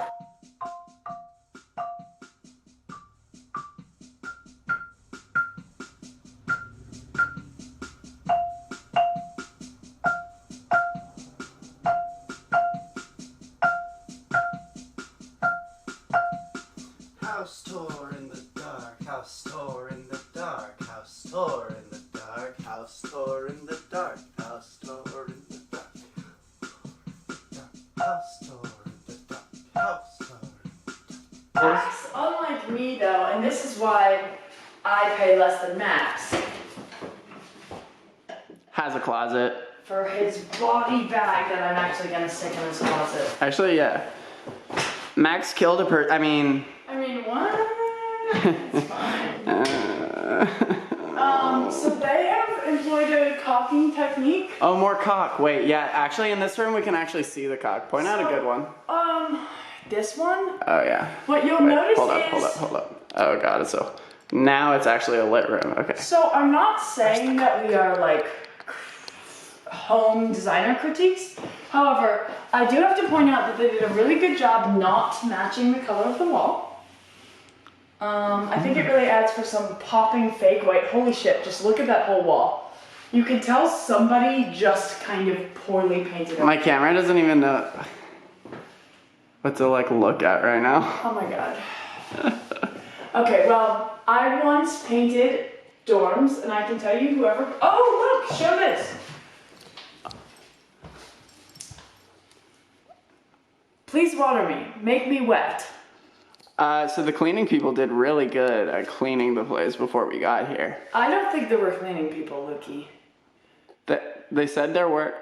Speaker 1: House tour in the dark, house tour in the dark, house tour in the dark, house tour in the dark, house tour in the dark, house tour in the dark, house tour in the dark.
Speaker 12: Max, unlike me though, and this is why I pay less than Max,
Speaker 1: Has a closet.
Speaker 12: for his body bag that I'm actually gonna stick in his closet.
Speaker 1: Actually, yeah. Max killed a
Speaker 12: I mean, what? It's fine. So they have employed a caulking technique.
Speaker 1: Oh, more cock. Wait, yeah, actually in this room we can actually see the cock. Point out a good one.
Speaker 12: This one?
Speaker 1: Oh, yeah.
Speaker 12: What you'll
Speaker 1: Wait,
Speaker 12: notice
Speaker 1: hold
Speaker 12: is...
Speaker 1: up. Oh, God, it's so... Now it's actually a lit room, okay.
Speaker 12: So I'm not saying that we are like home designer critiques. However, I do have to point out that they did a really good job not matching the color of the wall. I think it really adds for some popping fake white. Holy shit, just look at that whole wall. You can tell somebody just kind of poorly painted it.
Speaker 1: My camera doesn't even know what to like look at right now.
Speaker 12: Oh my god. Okay, well, I once painted dorms, and I can tell you whoever... Oh, look, show this. Please water me. Make me wet.
Speaker 1: So the cleaning people did really good at cleaning the place before we got here.
Speaker 12: I don't think there were cleaning people, Lukey.
Speaker 1: They said there were.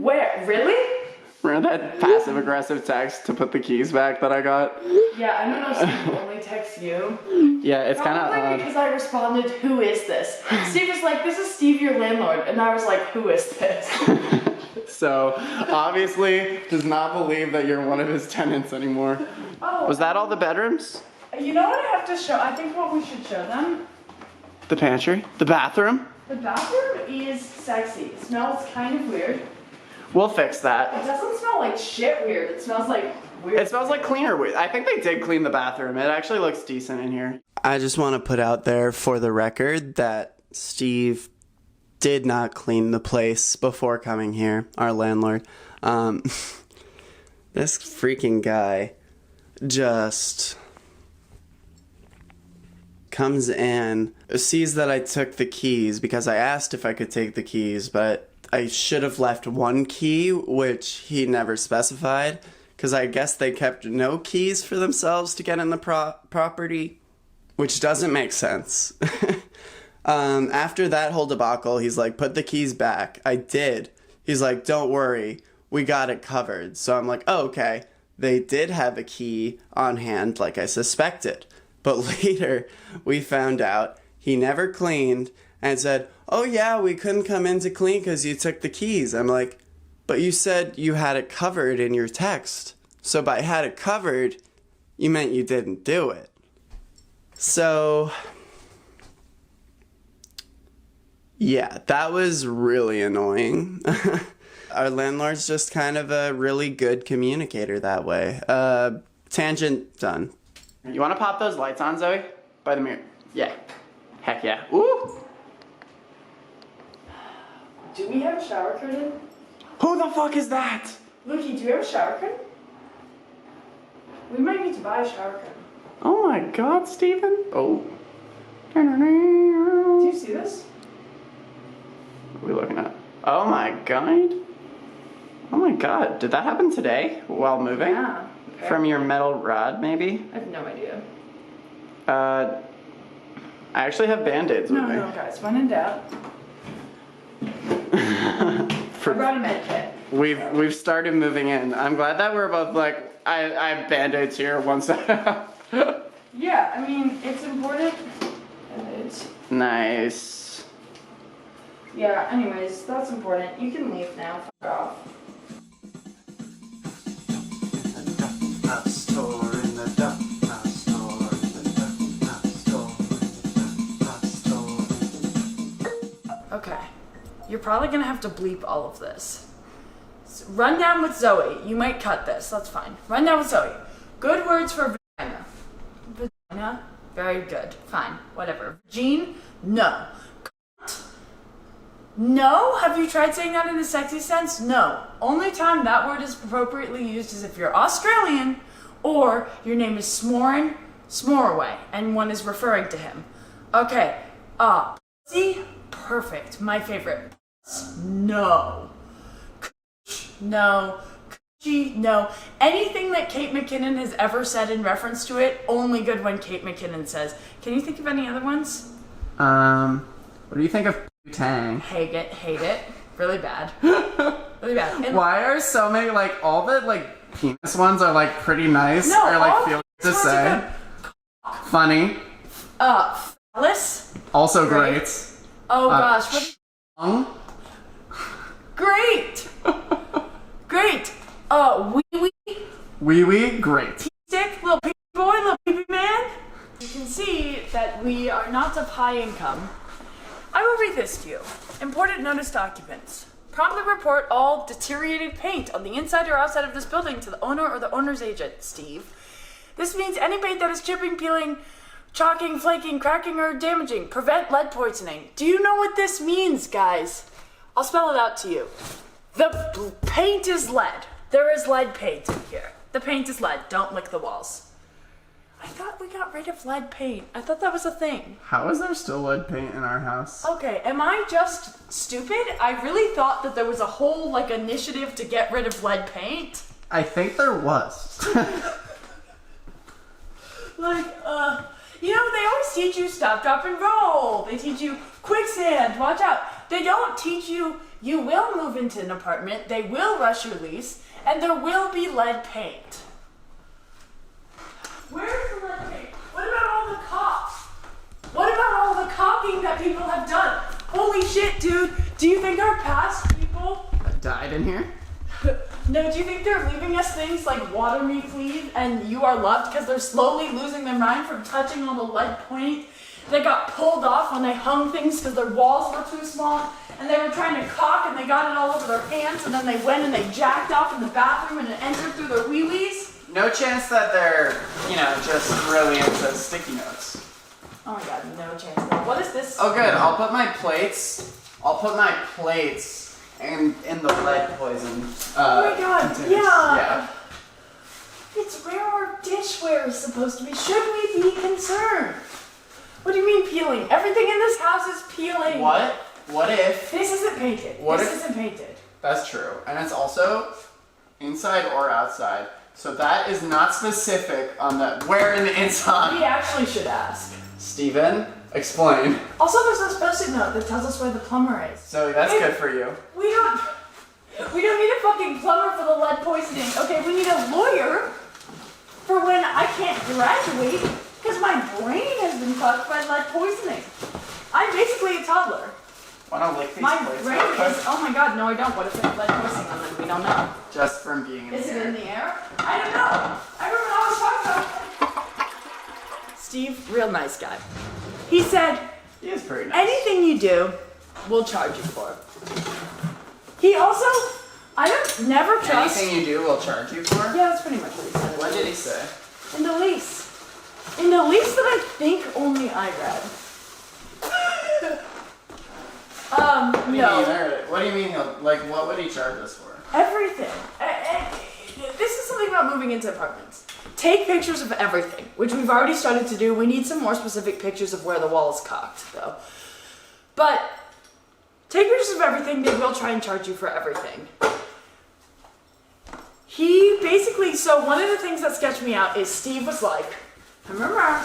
Speaker 12: Where? Really?
Speaker 1: Remember that passive-aggressive text to put the keys back that I got?
Speaker 12: Yeah, I don't know if Steve only texts you.
Speaker 1: Yeah, it's kind of
Speaker 12: Probably
Speaker 1: odd.
Speaker 12: because I responded, who is this? Steve was like, this is Steve, your landlord. And I was like, who is this?
Speaker 1: So, obviously, does not believe that you're one of his tenants anymore.
Speaker 12: Oh.
Speaker 1: Was that all the bedrooms?
Speaker 12: You know what I have to show? I think what we should show them.
Speaker 1: The pantry? The bathroom?
Speaker 12: The bathroom is sexy. It smells kind of weird.
Speaker 1: We'll fix that.
Speaker 12: It doesn't smell like shit weird. It smells like weird.
Speaker 1: It smells like cleaner weird. I think they did clean the bathroom. It actually looks decent in here. I just want to put out there for the record that Steve did not clean the place before coming here, our landlord. This freaking guy just comes in, sees that I took the keys because I asked if I could take the keys, but I should have left one key, which he never specified, because I guess they kept no keys for themselves to get in the property, which doesn't make sense. After that whole debacle, he's like, put the keys back. I did. He's like, don't worry, we got it covered. So I'm like, oh, okay. They did have a key on hand like I suspected. But later, we found out he never cleaned and said, oh yeah, we couldn't come in to clean because you took the keys. I'm like, but you said you had it covered in your text. So by had it covered, you meant you didn't do it. So, yeah, that was really annoying. Our landlord's just kind of a really good communicator that way. Tangent done. You want to pop those lights on, Zoe? By the mirror. Yeah. Heck yeah. Ooh!
Speaker 12: Do we have a shower curtain?
Speaker 1: Who the fuck is that?
Speaker 12: Lukey, do you have a shower curtain? We might need to buy a shower curtain.
Speaker 1: Oh my god, Steven. Oh.
Speaker 12: Do you see this?
Speaker 1: What are we looking at? Oh my god. Oh my god. Did that happen today while moving?
Speaker 12: Yeah. Okay.
Speaker 1: From your metal rod, maybe?
Speaker 12: I have no idea.
Speaker 1: I actually have band-aids with me.
Speaker 12: No, guys. When in doubt. I brought a med kit.
Speaker 1: We've started moving in. I'm glad that we're both like, I have band-aids here once.
Speaker 12: Yeah, I mean, it's important. Band-aids.
Speaker 1: Nice.
Speaker 12: Yeah, anyways, that's important. You can leave now. Fuck off. Okay, you're probably gonna have to bleep all of this. Run down with Zoe. You might cut this, that's fine. Run down with Zoe. Good words for vagina. Vagina? Very good. Fine, whatever. Jean? No. Cunt? No? Have you tried saying that in a sexy sense? No. Only time that word is appropriately used is if you're Australian or your name is Smorin Smorway and one is referring to him. Okay, pussy? Perfect. My favorite. No. No. No. Anything that Kate McKinnon has ever said in reference to it, only good when Kate McKinnon says. Can you think of any other ones?
Speaker 1: What do you think of Tang?
Speaker 12: Hate it. Really bad. Really bad. And
Speaker 1: why are so many, like, all the, like, penis ones are, like, pretty nice?
Speaker 12: No,
Speaker 1: or, like, feel to say? Funny.
Speaker 12: Phallus?
Speaker 1: Also great.
Speaker 12: Oh gosh, what? Great! Great! Wee wee?
Speaker 1: Wee wee? Great.
Speaker 12: T-stick? Little pee boy? Little pee man? You can see that we are not of high income. I will read this to you. Important notice to occupants. Promptly report all deteriorated paint on the inside or outside of this building to the owner or the owner's agent, Steve. This means any paint that is chipping, peeling, chalking, flaking, cracking, or damaging. Prevent lead poisoning. Do you know what this means, guys? I'll spell it out to you. The paint is lead. There is lead paint in here. The paint is lead. Don't lick the walls. I thought we got rid of lead paint. I thought that was a thing.
Speaker 1: How is there still lead paint in our house?
Speaker 12: Okay, am I just stupid? I really thought that there was a whole, like, initiative to get rid of lead paint.
Speaker 1: I think there was.
Speaker 12: You know, they always teach you stop, drop, and roll. They teach you quicksand, watch out. They don't teach you will move into an apartment, they will rush your lease, and there will be lead paint. Where's the lead paint? What about all the cops? What about all the caulking that people have done? Holy shit, dude. Do you think our past people
Speaker 1: died in here?
Speaker 12: No, do you think they're leaving us things like water me please and you are loved because they're slowly losing their mind from touching all the lead paint They got pulled off when they hung things because their walls were too small, and they were trying to caulk and they got it all over their hands, and then they went and they jacked off in the bathroom and it entered through their wee-wees.
Speaker 1: No chance that they're, just really into sticky notes.
Speaker 12: Oh my god, no chance. What is this?
Speaker 1: Oh good, I'll put my plates in the lead poison.
Speaker 12: Oh my god,
Speaker 1: containers.
Speaker 12: yeah. It's where our dishware is supposed to be. Should we be concerned? What do you mean peeling? Everything in this house is peeling.
Speaker 1: What? What if?
Speaker 12: This isn't painted. This isn't painted.
Speaker 1: That's true. And it's also inside or outside. So that is not specific on the where in the inside.
Speaker 12: We actually should ask.
Speaker 1: Steven, explain.
Speaker 12: Also, there's this post-it note that tells us where the plumber is.
Speaker 1: So that's good for you.
Speaker 12: We don't need a fucking plumber for the lead poisoning. Okay, we need a lawyer for when I can't graduate because my brain has been fucked by lead poisoning. I'm basically a toddler.
Speaker 1: Wanna lick these
Speaker 12: My
Speaker 1: plates
Speaker 12: brain
Speaker 1: real quick?
Speaker 12: is, oh my god, no I don't. What if there's lead poisoning on them? We don't know.
Speaker 1: Just from being in
Speaker 12: Is
Speaker 1: the
Speaker 12: it
Speaker 1: air.
Speaker 12: in the air? I don't know. I remember I was talking about Steve, real nice guy. He said,
Speaker 1: he is pretty nice.
Speaker 12: Anything you do, we'll charge you for. He also, never trust.
Speaker 1: Anything you do, we'll charge you for?
Speaker 12: Yeah, that's pretty much what he said.
Speaker 1: What did he say?
Speaker 12: In the lease. In the lease that I think only I read. No.
Speaker 1: What do you mean? What would he charge us for?
Speaker 12: Everything. This is something about moving into apartments. Take pictures of everything, which we've already started to do. We need some more specific pictures of where the wall is cocked, though. But take pictures of everything. They will try and charge you for everything. He basically, so one of the things that sketched me out is Steve was like, remember,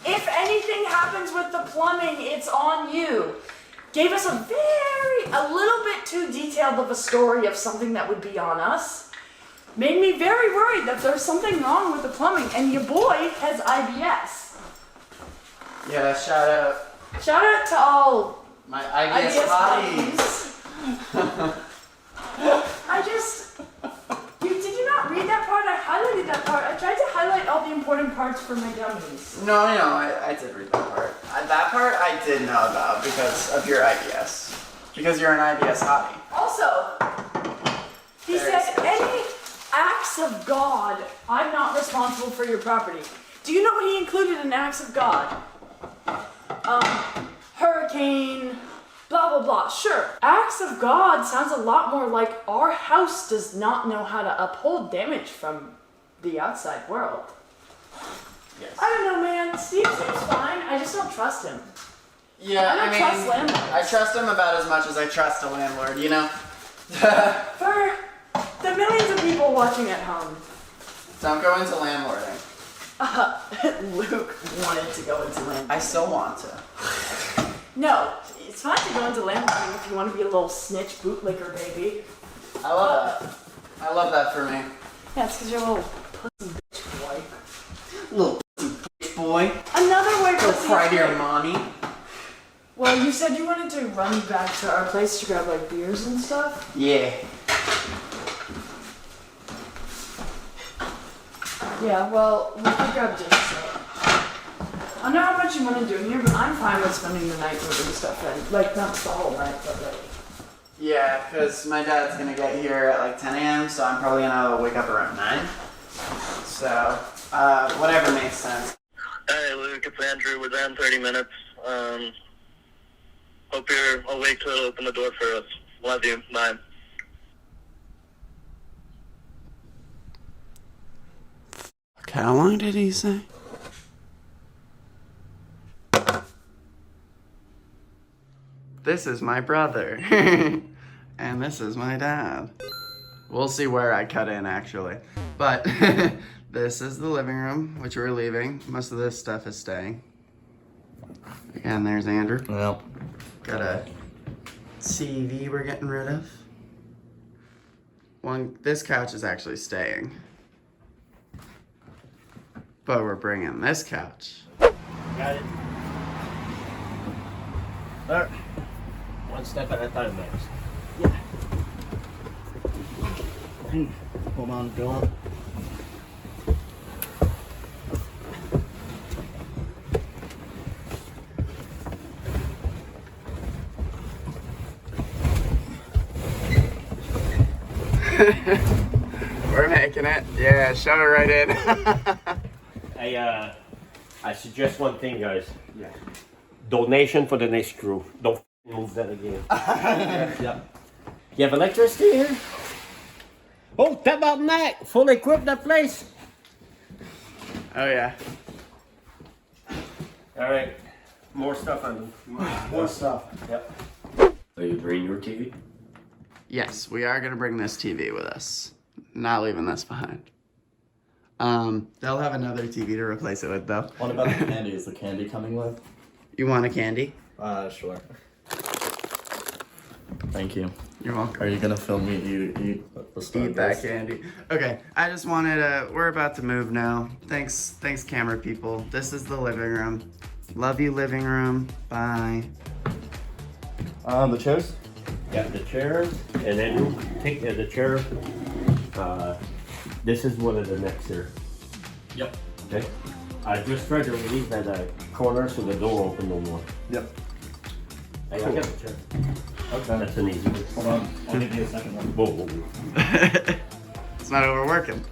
Speaker 12: if anything happens with the plumbing, it's on you. Gave us a little bit too detailed of a story of something that would be on us. Made me very worried that there's something wrong with the plumbing, and your boy has IBS.
Speaker 1: Yeah, shout out.
Speaker 12: Shout out to all
Speaker 1: my IBS hotties.
Speaker 12: Did you not read that part? I highlighted that part. I tried to highlight all the important parts for my dummies.
Speaker 1: No, I did read that part. That part I did know about because of your IBS. Because you're an IBS hottie.
Speaker 12: Also, he said, any acts of God, I'm not responsible for your property. Do you know what he included in acts of God? Hurricane, blah, blah, blah. Sure, acts of God sounds a lot more like our house does not know how to uphold damage from the outside world.
Speaker 1: Yes.
Speaker 12: I don't know, man. Steve seems fine. I just don't trust him.
Speaker 1: Yeah,
Speaker 12: I don't trust landlords.
Speaker 1: I trust him about as much as I trust a landlord, you know?
Speaker 12: For the millions of people watching at home.
Speaker 1: Don't go into landlording.
Speaker 12: Luke wanted to go into landlording.
Speaker 1: I still want to.
Speaker 12: No, it's fine to go into landlording if you want to be a little snitch bootlicker, baby.
Speaker 1: I love that. I love that for me.
Speaker 12: Yeah, it's because you're a little pussy bitch boy.
Speaker 1: Little pussy bitch boy.
Speaker 12: Another way
Speaker 1: Go
Speaker 12: pussy
Speaker 1: cry to your
Speaker 12: boy.
Speaker 1: mommy.
Speaker 12: Well, you said you wanted to run back to our place to grab like beers and stuff?
Speaker 1: Yeah.
Speaker 12: Yeah, well, we could grab dinner. So. I don't know how much you want to do in here, but I'm fine with spending the night moving stuff in. Like, not the whole night, but like...
Speaker 1: Yeah, because my dad's going to get here at like 10 a.m., so I'm probably going to wake up around 9. So, whatever makes sense.
Speaker 13: Hey, Luke, it's Andrew. We're there in 30 minutes. Hope you're awake to open the door for us. Love you. Bye.
Speaker 4: Okay, how long did he say? This is my brother. And this is my dad. We'll see where I cut in, actually. But this is the living room, which we're leaving. Most of this stuff is staying. Again, there's Andrew.
Speaker 11: Well.
Speaker 4: Got a TV we're getting rid of. This couch is actually staying. But we're bringing this couch.
Speaker 11: Got it. Alright. One step at a time, next.
Speaker 12: Yeah.
Speaker 11: Hold on, go on.
Speaker 1: We're making it. Yeah, shove it right in.
Speaker 14: Hey, I suggest one thing, guys. Yeah. Donation for the next crew. Don't move that again. Yep. You have electricity here? Oh, tap out neck. Full equipped that place.
Speaker 1: Oh yeah.
Speaker 14: All right. More stuff on
Speaker 1: More stuff.
Speaker 14: Yep. Are you bringing your TV?
Speaker 1: Yes, we are gonna bring this TV with us. Not leaving this behind. They'll have another TV to replace it with though.
Speaker 10: What about the candy? Is the candy coming with?
Speaker 1: You want a candy?
Speaker 10: Sure. Thank you.
Speaker 1: You're welcome.
Speaker 10: Are you gonna film me eat the Starburst?
Speaker 1: Eat that candy. Okay, I just wanted to, we're about to move now. Thanks camera people. This is the living room. Love you, living room. Bye.
Speaker 10: The chairs?
Speaker 14: Yeah, the chairs, and then you take the chair. This is one of the necks here.
Speaker 10: Yep.
Speaker 14: Okay. I just tried to release that corner so the door open no more.
Speaker 10: Yep.
Speaker 14: Hey, I got the chair.
Speaker 10: Okay.
Speaker 14: That's an easy one.
Speaker 10: Hold on. I'll give you a second one.
Speaker 14: Whoa, whoa, whoa.
Speaker 1: It's not overworking.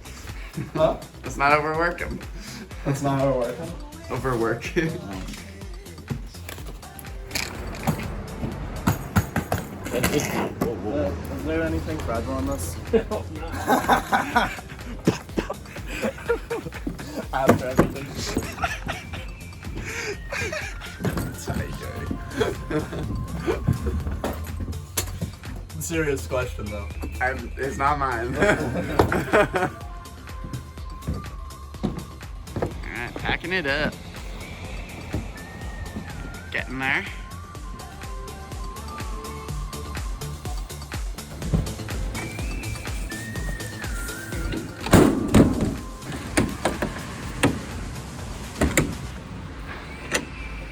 Speaker 10: Huh?
Speaker 1: It's not overworking.
Speaker 10: That's not how it works.
Speaker 1: Overwork.
Speaker 10: Is there anything fragile on this? After everything.
Speaker 1: That's how you do it.
Speaker 10: Serious question though.
Speaker 1: It's not mine. Alright, packing it up. Getting there.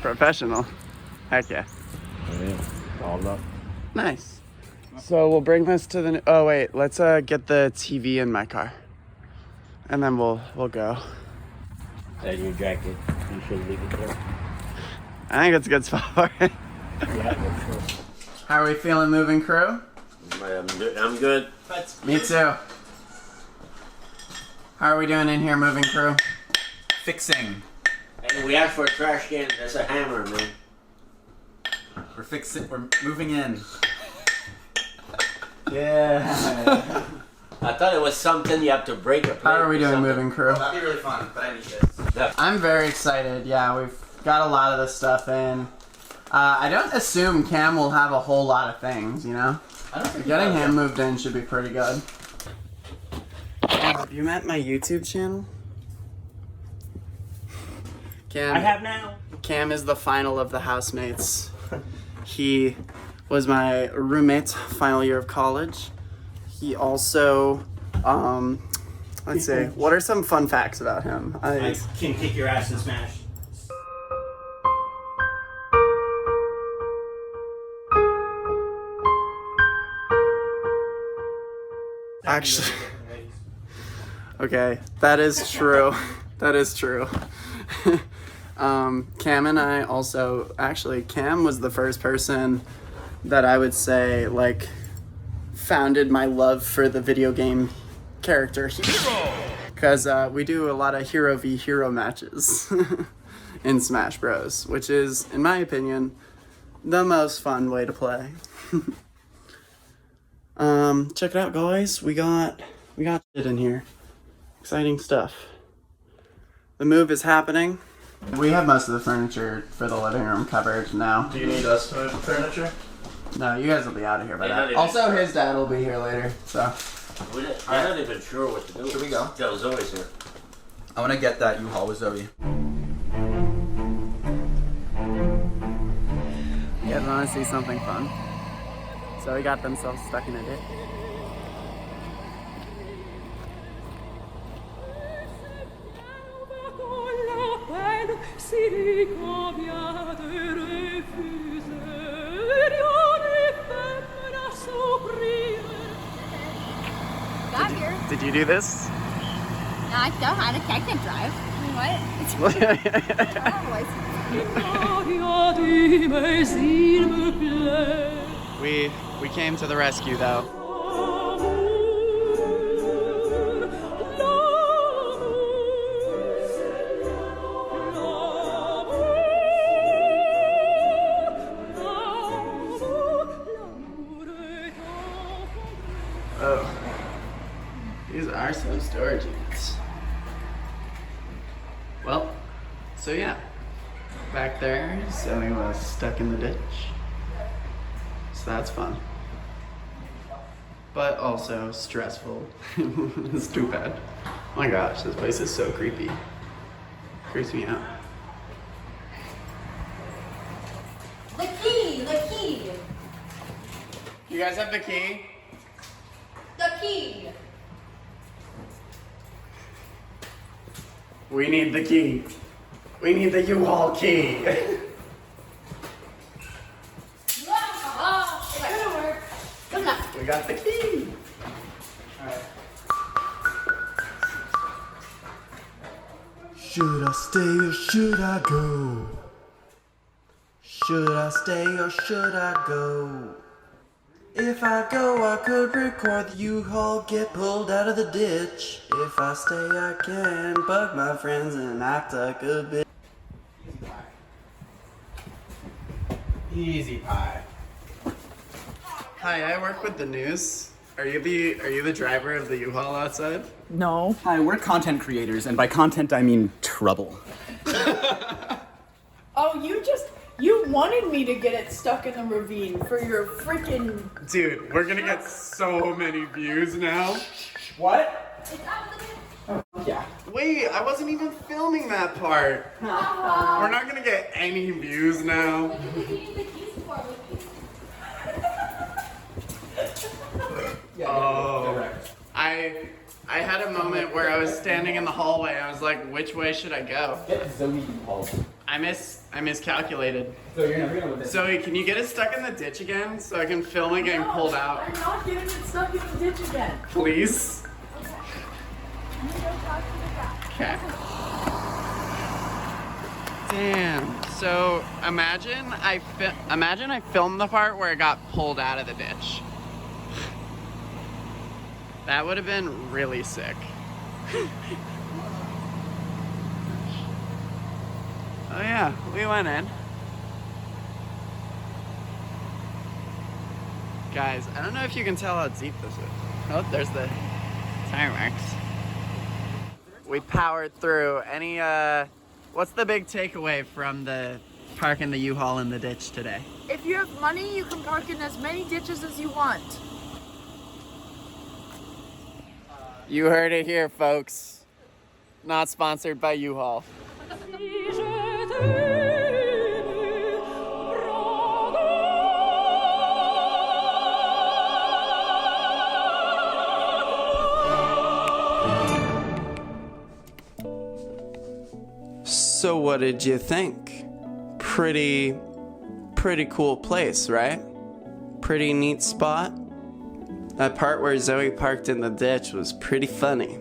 Speaker 1: Professional. Heck yeah.
Speaker 10: Oh, yeah. All up.
Speaker 1: Nice. So we'll bring this to the, oh wait, let's get the TV in my car. And then we'll go.
Speaker 14: And your jacket. You should leave it there.
Speaker 1: I think it's a good spot for it.
Speaker 14: Yeah, that's sure.
Speaker 1: How are we feeling, moving crew?
Speaker 14: I'm good.
Speaker 1: Me too. How are we doing in here, moving crew?
Speaker 10: Fixing.
Speaker 14: And we asked for a trash can. That's a hammer, man.
Speaker 10: We're fixing. We're moving in.
Speaker 1: Yeah.
Speaker 14: I thought it was something you have to break a plate.
Speaker 1: How are we
Speaker 14: or
Speaker 1: doing,
Speaker 14: something.
Speaker 1: moving crew?
Speaker 10: That'd be really fun, but I need this.
Speaker 14: Yeah.
Speaker 1: I'm very excited. Yeah, we've got a lot of this stuff in. I don't assume Cam will have a whole lot of things, you know?
Speaker 10: I don't think
Speaker 1: Getting him moved in should be pretty good. Have you met my YouTube channel? Cam,
Speaker 14: I have now.
Speaker 1: Cam is the final of the housemates. He was my roommate final year of college. He also, let's see, what are some fun facts about him?
Speaker 14: I can kick your ass and smash.
Speaker 1: Actually, okay, that is true. That is true. Cam and I also, actually, Cam was the first person that I would say, like, founded my love for the video game character Hero. Because we do a lot of Hero v Hero matches in Smash Bros, which is, in my opinion, the most fun way to play. Check it out, guys. We got shit in here. Exciting stuff. The move is happening. We have most of the furniture for the living room covered now.
Speaker 10: Do you need us to move the furniture?
Speaker 1: No, you guys will be out of here by that. Also, his dad will be here later, so.
Speaker 14: I'm not even sure what to do.
Speaker 10: Should we go?
Speaker 14: Tell Zoe's here.
Speaker 10: I want to get that UHaul with Zoe.
Speaker 1: You guys want to see something fun? So we got themselves stuck in a ditch.
Speaker 3: Got here.
Speaker 1: Did you do this?
Speaker 3: No, I don't. I can drive.
Speaker 1: We came to the rescue though. no storage units. Well, so yeah. Back there, Zoe was stuck in the ditch. So that's fun. But also stressful. It's too bad. Oh my gosh, this place is so creepy. Creeps me out.
Speaker 3: The key! The key!
Speaker 1: You guys have the key?
Speaker 3: The key!
Speaker 1: We need the key. We need the U-Haul key.
Speaker 3: Oh, it's gonna work. Good enough.
Speaker 1: We got the key. Alright. Should I stay or should I go? Should I stay or should I go? If I go, I could record the U-Haul get pulled out of the ditch. If I stay, I can bug my friends and act like a bitch.
Speaker 10: Easy pie.
Speaker 1: Hi, I work with the news. Are you the driver of the U-Haul outside?
Speaker 10: No. Hi, we're content creators, and by content I mean trouble.
Speaker 12: Oh, you wanted me to get it stuck in the ravine for your freaking.
Speaker 1: Dude, we're gonna get so many views now.
Speaker 10: What? Yeah.
Speaker 1: Wait, I wasn't even filming that part. We're not gonna get any views now. Oh, I had a moment where I was standing in the hallway. I was like, which way should I go?
Speaker 10: Get Zoe involved.
Speaker 1: I miscalculated.
Speaker 10: So you're never gonna live.
Speaker 1: Zoe, can you get it stuck in the ditch again so I can film it getting pulled out?
Speaker 12: I'm not getting it stuck in the ditch again.
Speaker 1: Please? Okay. Damn. So imagine I filmed the part where it got pulled out of the ditch. That would have been really sick. Oh yeah, we went in. Guys, I don't know if you can tell how deep this is. Oh, there's the tire marks. We powered through. What's the big takeaway from the parking the U-Haul in the ditch today?
Speaker 12: If you have money, you can park in as many ditches as you want.
Speaker 1: You heard it here, folks. Not sponsored by U-Haul. So what did you think? Pretty cool place, right? Pretty neat spot. That part where Zoe parked in the ditch was pretty funny.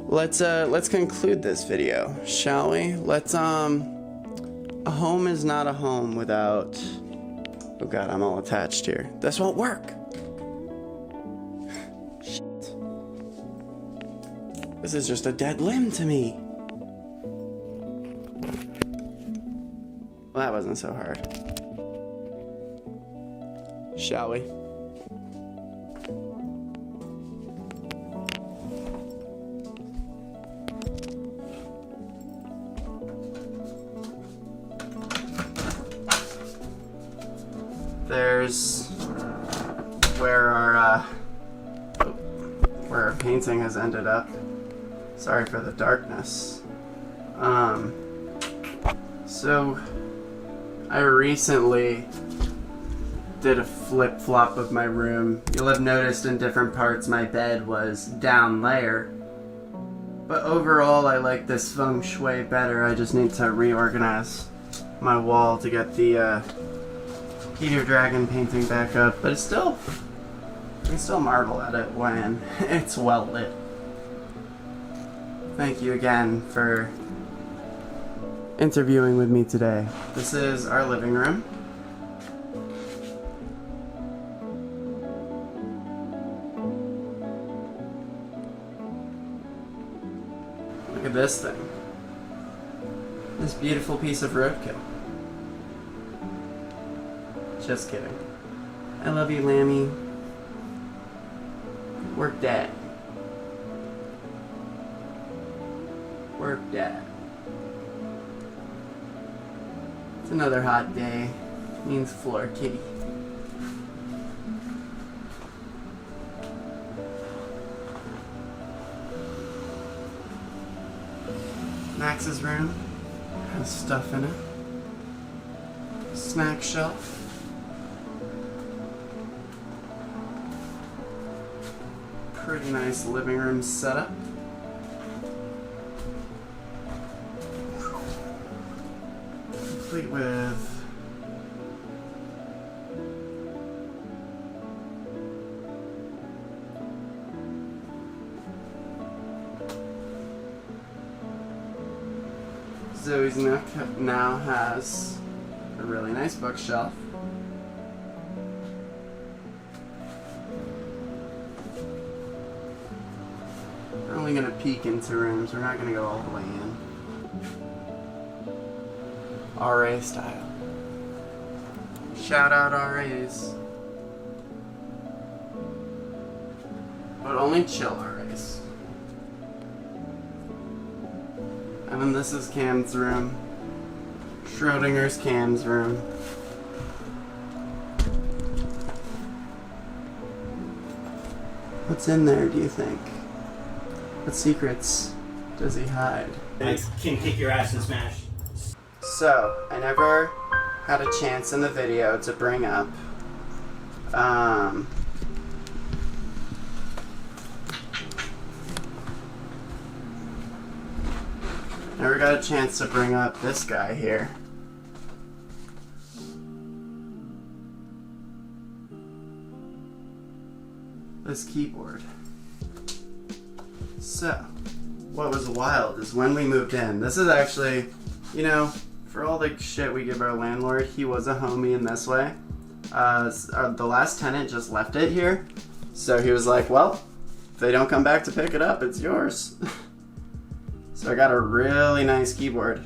Speaker 1: Let's conclude this video, shall we? A home is not a home without... Oh god, I'm all attached here. This won't work. Shit. This is just a dead limb to me. Well, that wasn't so hard. Shall we? There's where our painting has ended up. Sorry for the darkness. So I recently did a flip-flop of my room. You'll have noticed in different parts my bed was down layer. But overall I like this feng shui better. I just need to reorganize my wall to get the Peter Dragon painting back up. But it's still, you can still marvel at it when it's well lit. Thank you again for interviewing with me today. This is our living room. Look at this thing. This beautiful piece of roadkill. Just kidding. I love you, Lammy. We're dead. Work dad. It's another hot day. Means floor kitty. Max's room has stuff in it. Snack shelf. Pretty nice living room setup. Complete with Zoe's nook now has a really nice bookshelf. We're only gonna peek into rooms, we're not gonna go all the way in. RA style. Shout out RAs. But only chill RAs. And then this is Cam's room. Schrodinger's Cam's room. What's in there, do you think? What secrets does he hide?
Speaker 10: I can kick your ass and smash.
Speaker 1: So, I never had a chance in the video to bring up never got a chance to bring up this guy here. This keyboard. So, what was wild is when we moved in. This is actually, you know, for all the shit we give our landlord, he was a homie in this way. The last tenant just left it here. So he was like, well, if they don't come back to pick it up, it's yours. So I got a really nice keyboard.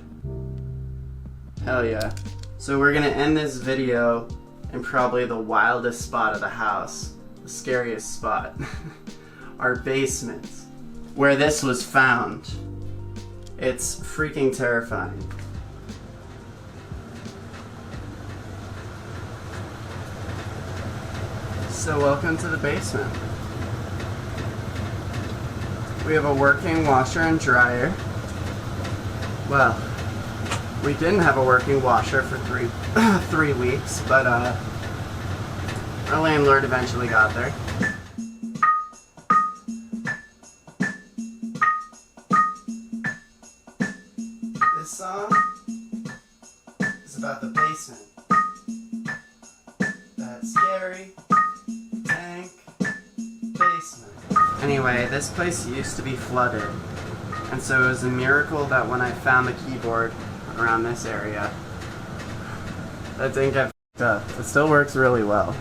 Speaker 1: Hell yeah. So we're gonna end this video in probably the wildest spot of the house. The scariest spot. Our basement. Where this was found. It's freaking terrifying. So welcome to the basement. We have a working washer and dryer. Well, we didn't have a working washer for three weeks, but our landlord eventually got there. This song is about the basement. That scary tank basement. Anyway, this place used to be flooded, and so it was a miracle that when I found the keyboard around this area, that didn't get f***ed up. It still works really well.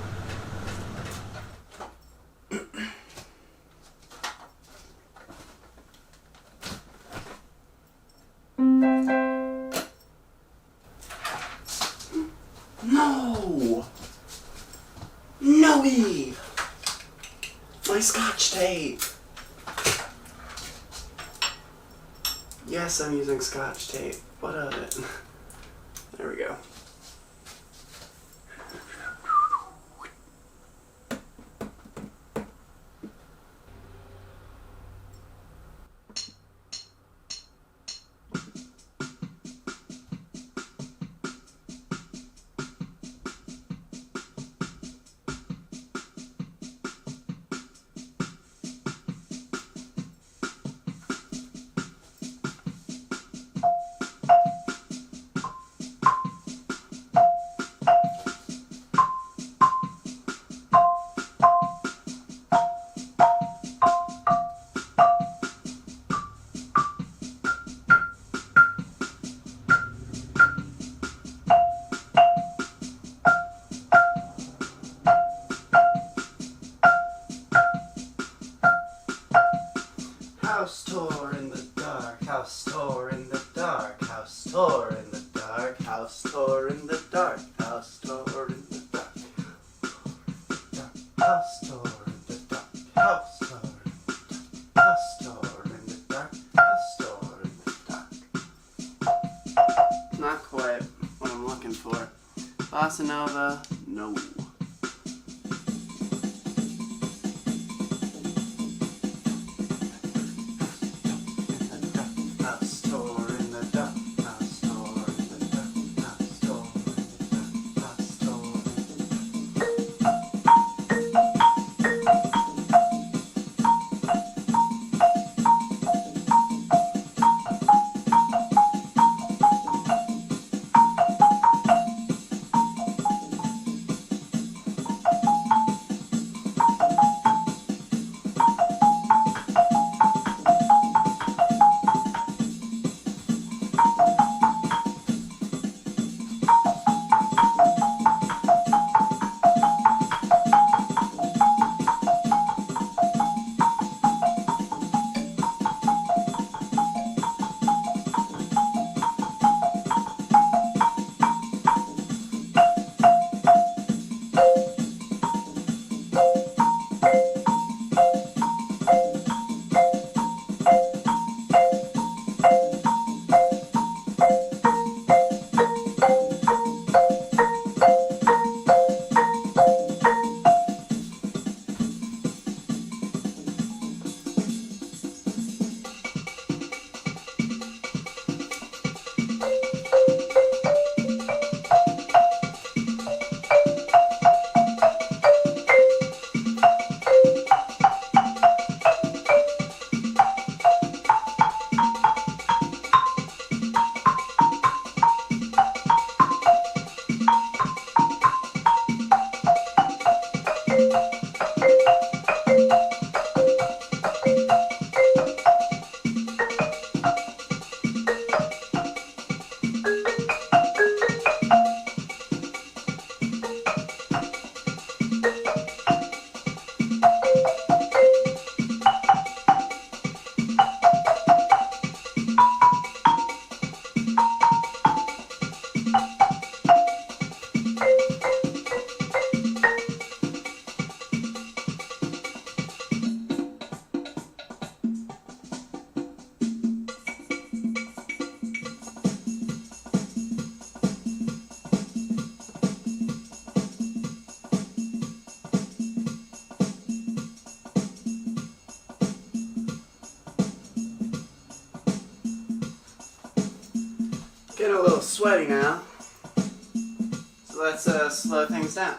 Speaker 1: No! No-y! My Scotch tape! Yes, I'm using Scotch tape. What of it? There we go. House tour in the dark, house tour in the dark, house tour in the dark, house tour in the dark, house tour in the dark, house tour in the dark, house tour in the dark, house tour in the dark, house tour in the dark. Bossa Nova, no. Getting a little sweaty now, so let's slow things down.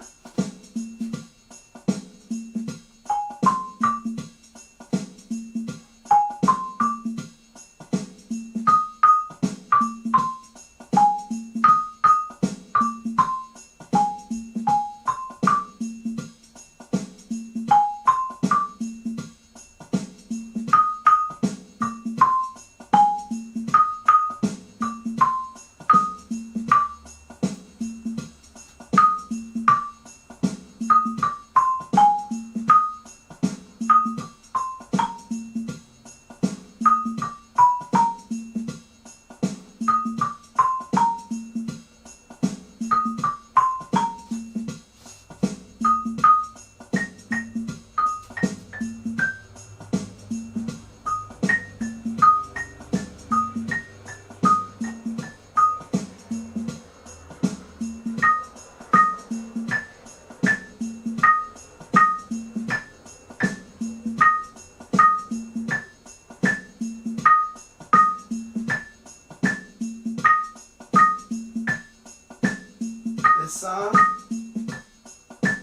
Speaker 1: This song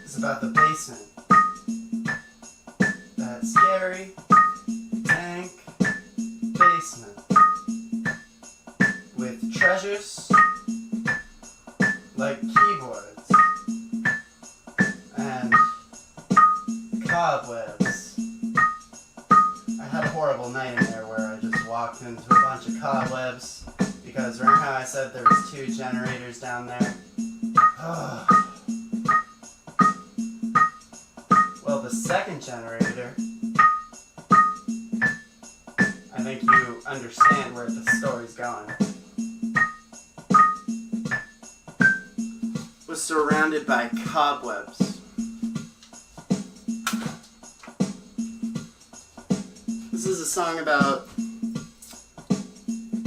Speaker 1: is about the basement. That scary, dank basement. With treasures like keyboards and cobwebs. I had a horrible night in there where I just walked into a bunch of cobwebs because remember how I said there was 2 generators down there? Well, the second generator, I think you understand where the story's going, was surrounded by cobwebs. This is a song about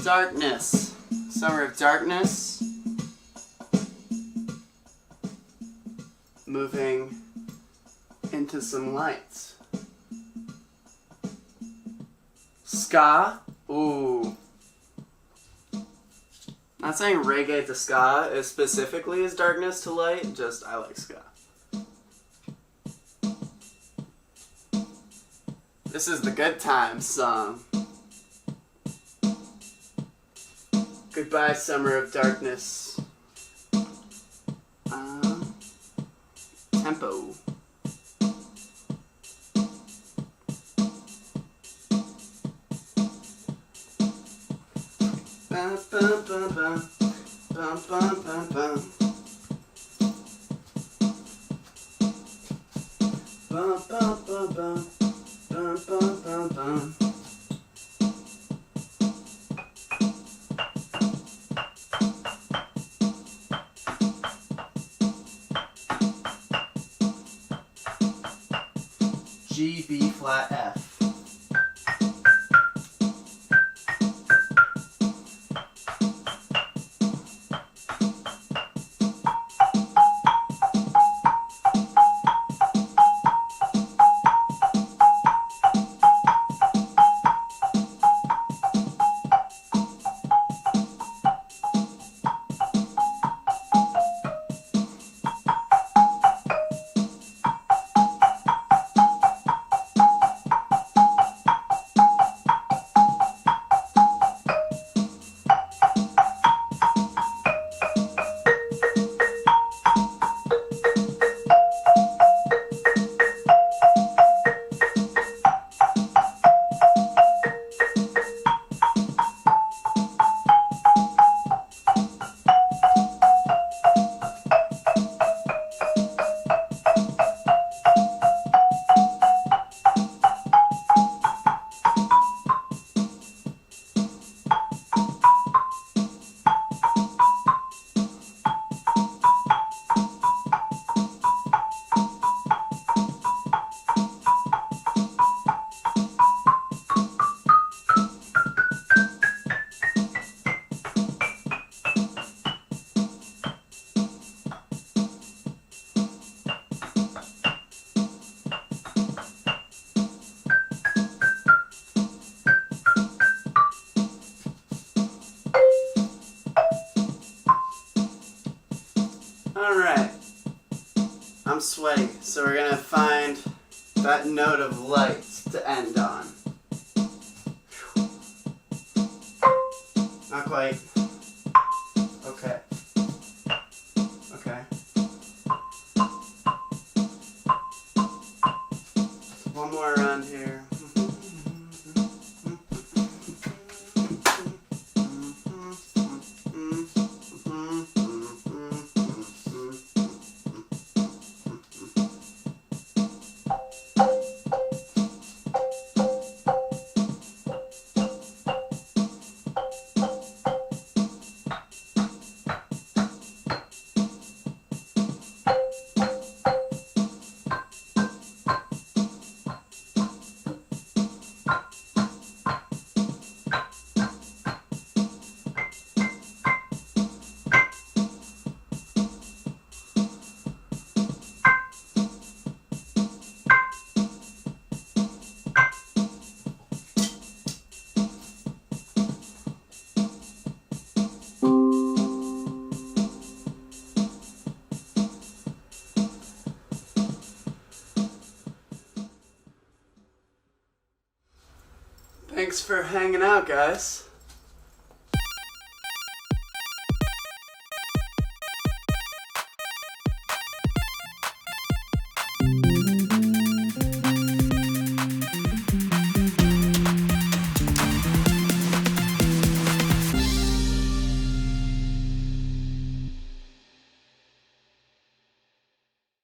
Speaker 1: darkness. Summer of darkness. moving into some lights. Ska? Ooh. Not saying reggae to ska is specifically as darkness to light, just I like ska. This is the good times song. Goodbye, summer of darkness. Tempo. Bum, bum, bum, bum. Bum, bum, bum, bum. Bum, bum, bum, bum. Bum, bum, bum, bum. G, B flat, F. Alright, I'm sweaty, so we're gonna find that note of lights to end on. Not quite. Okay. Okay. One more around here. Thanks for hanging out, guys.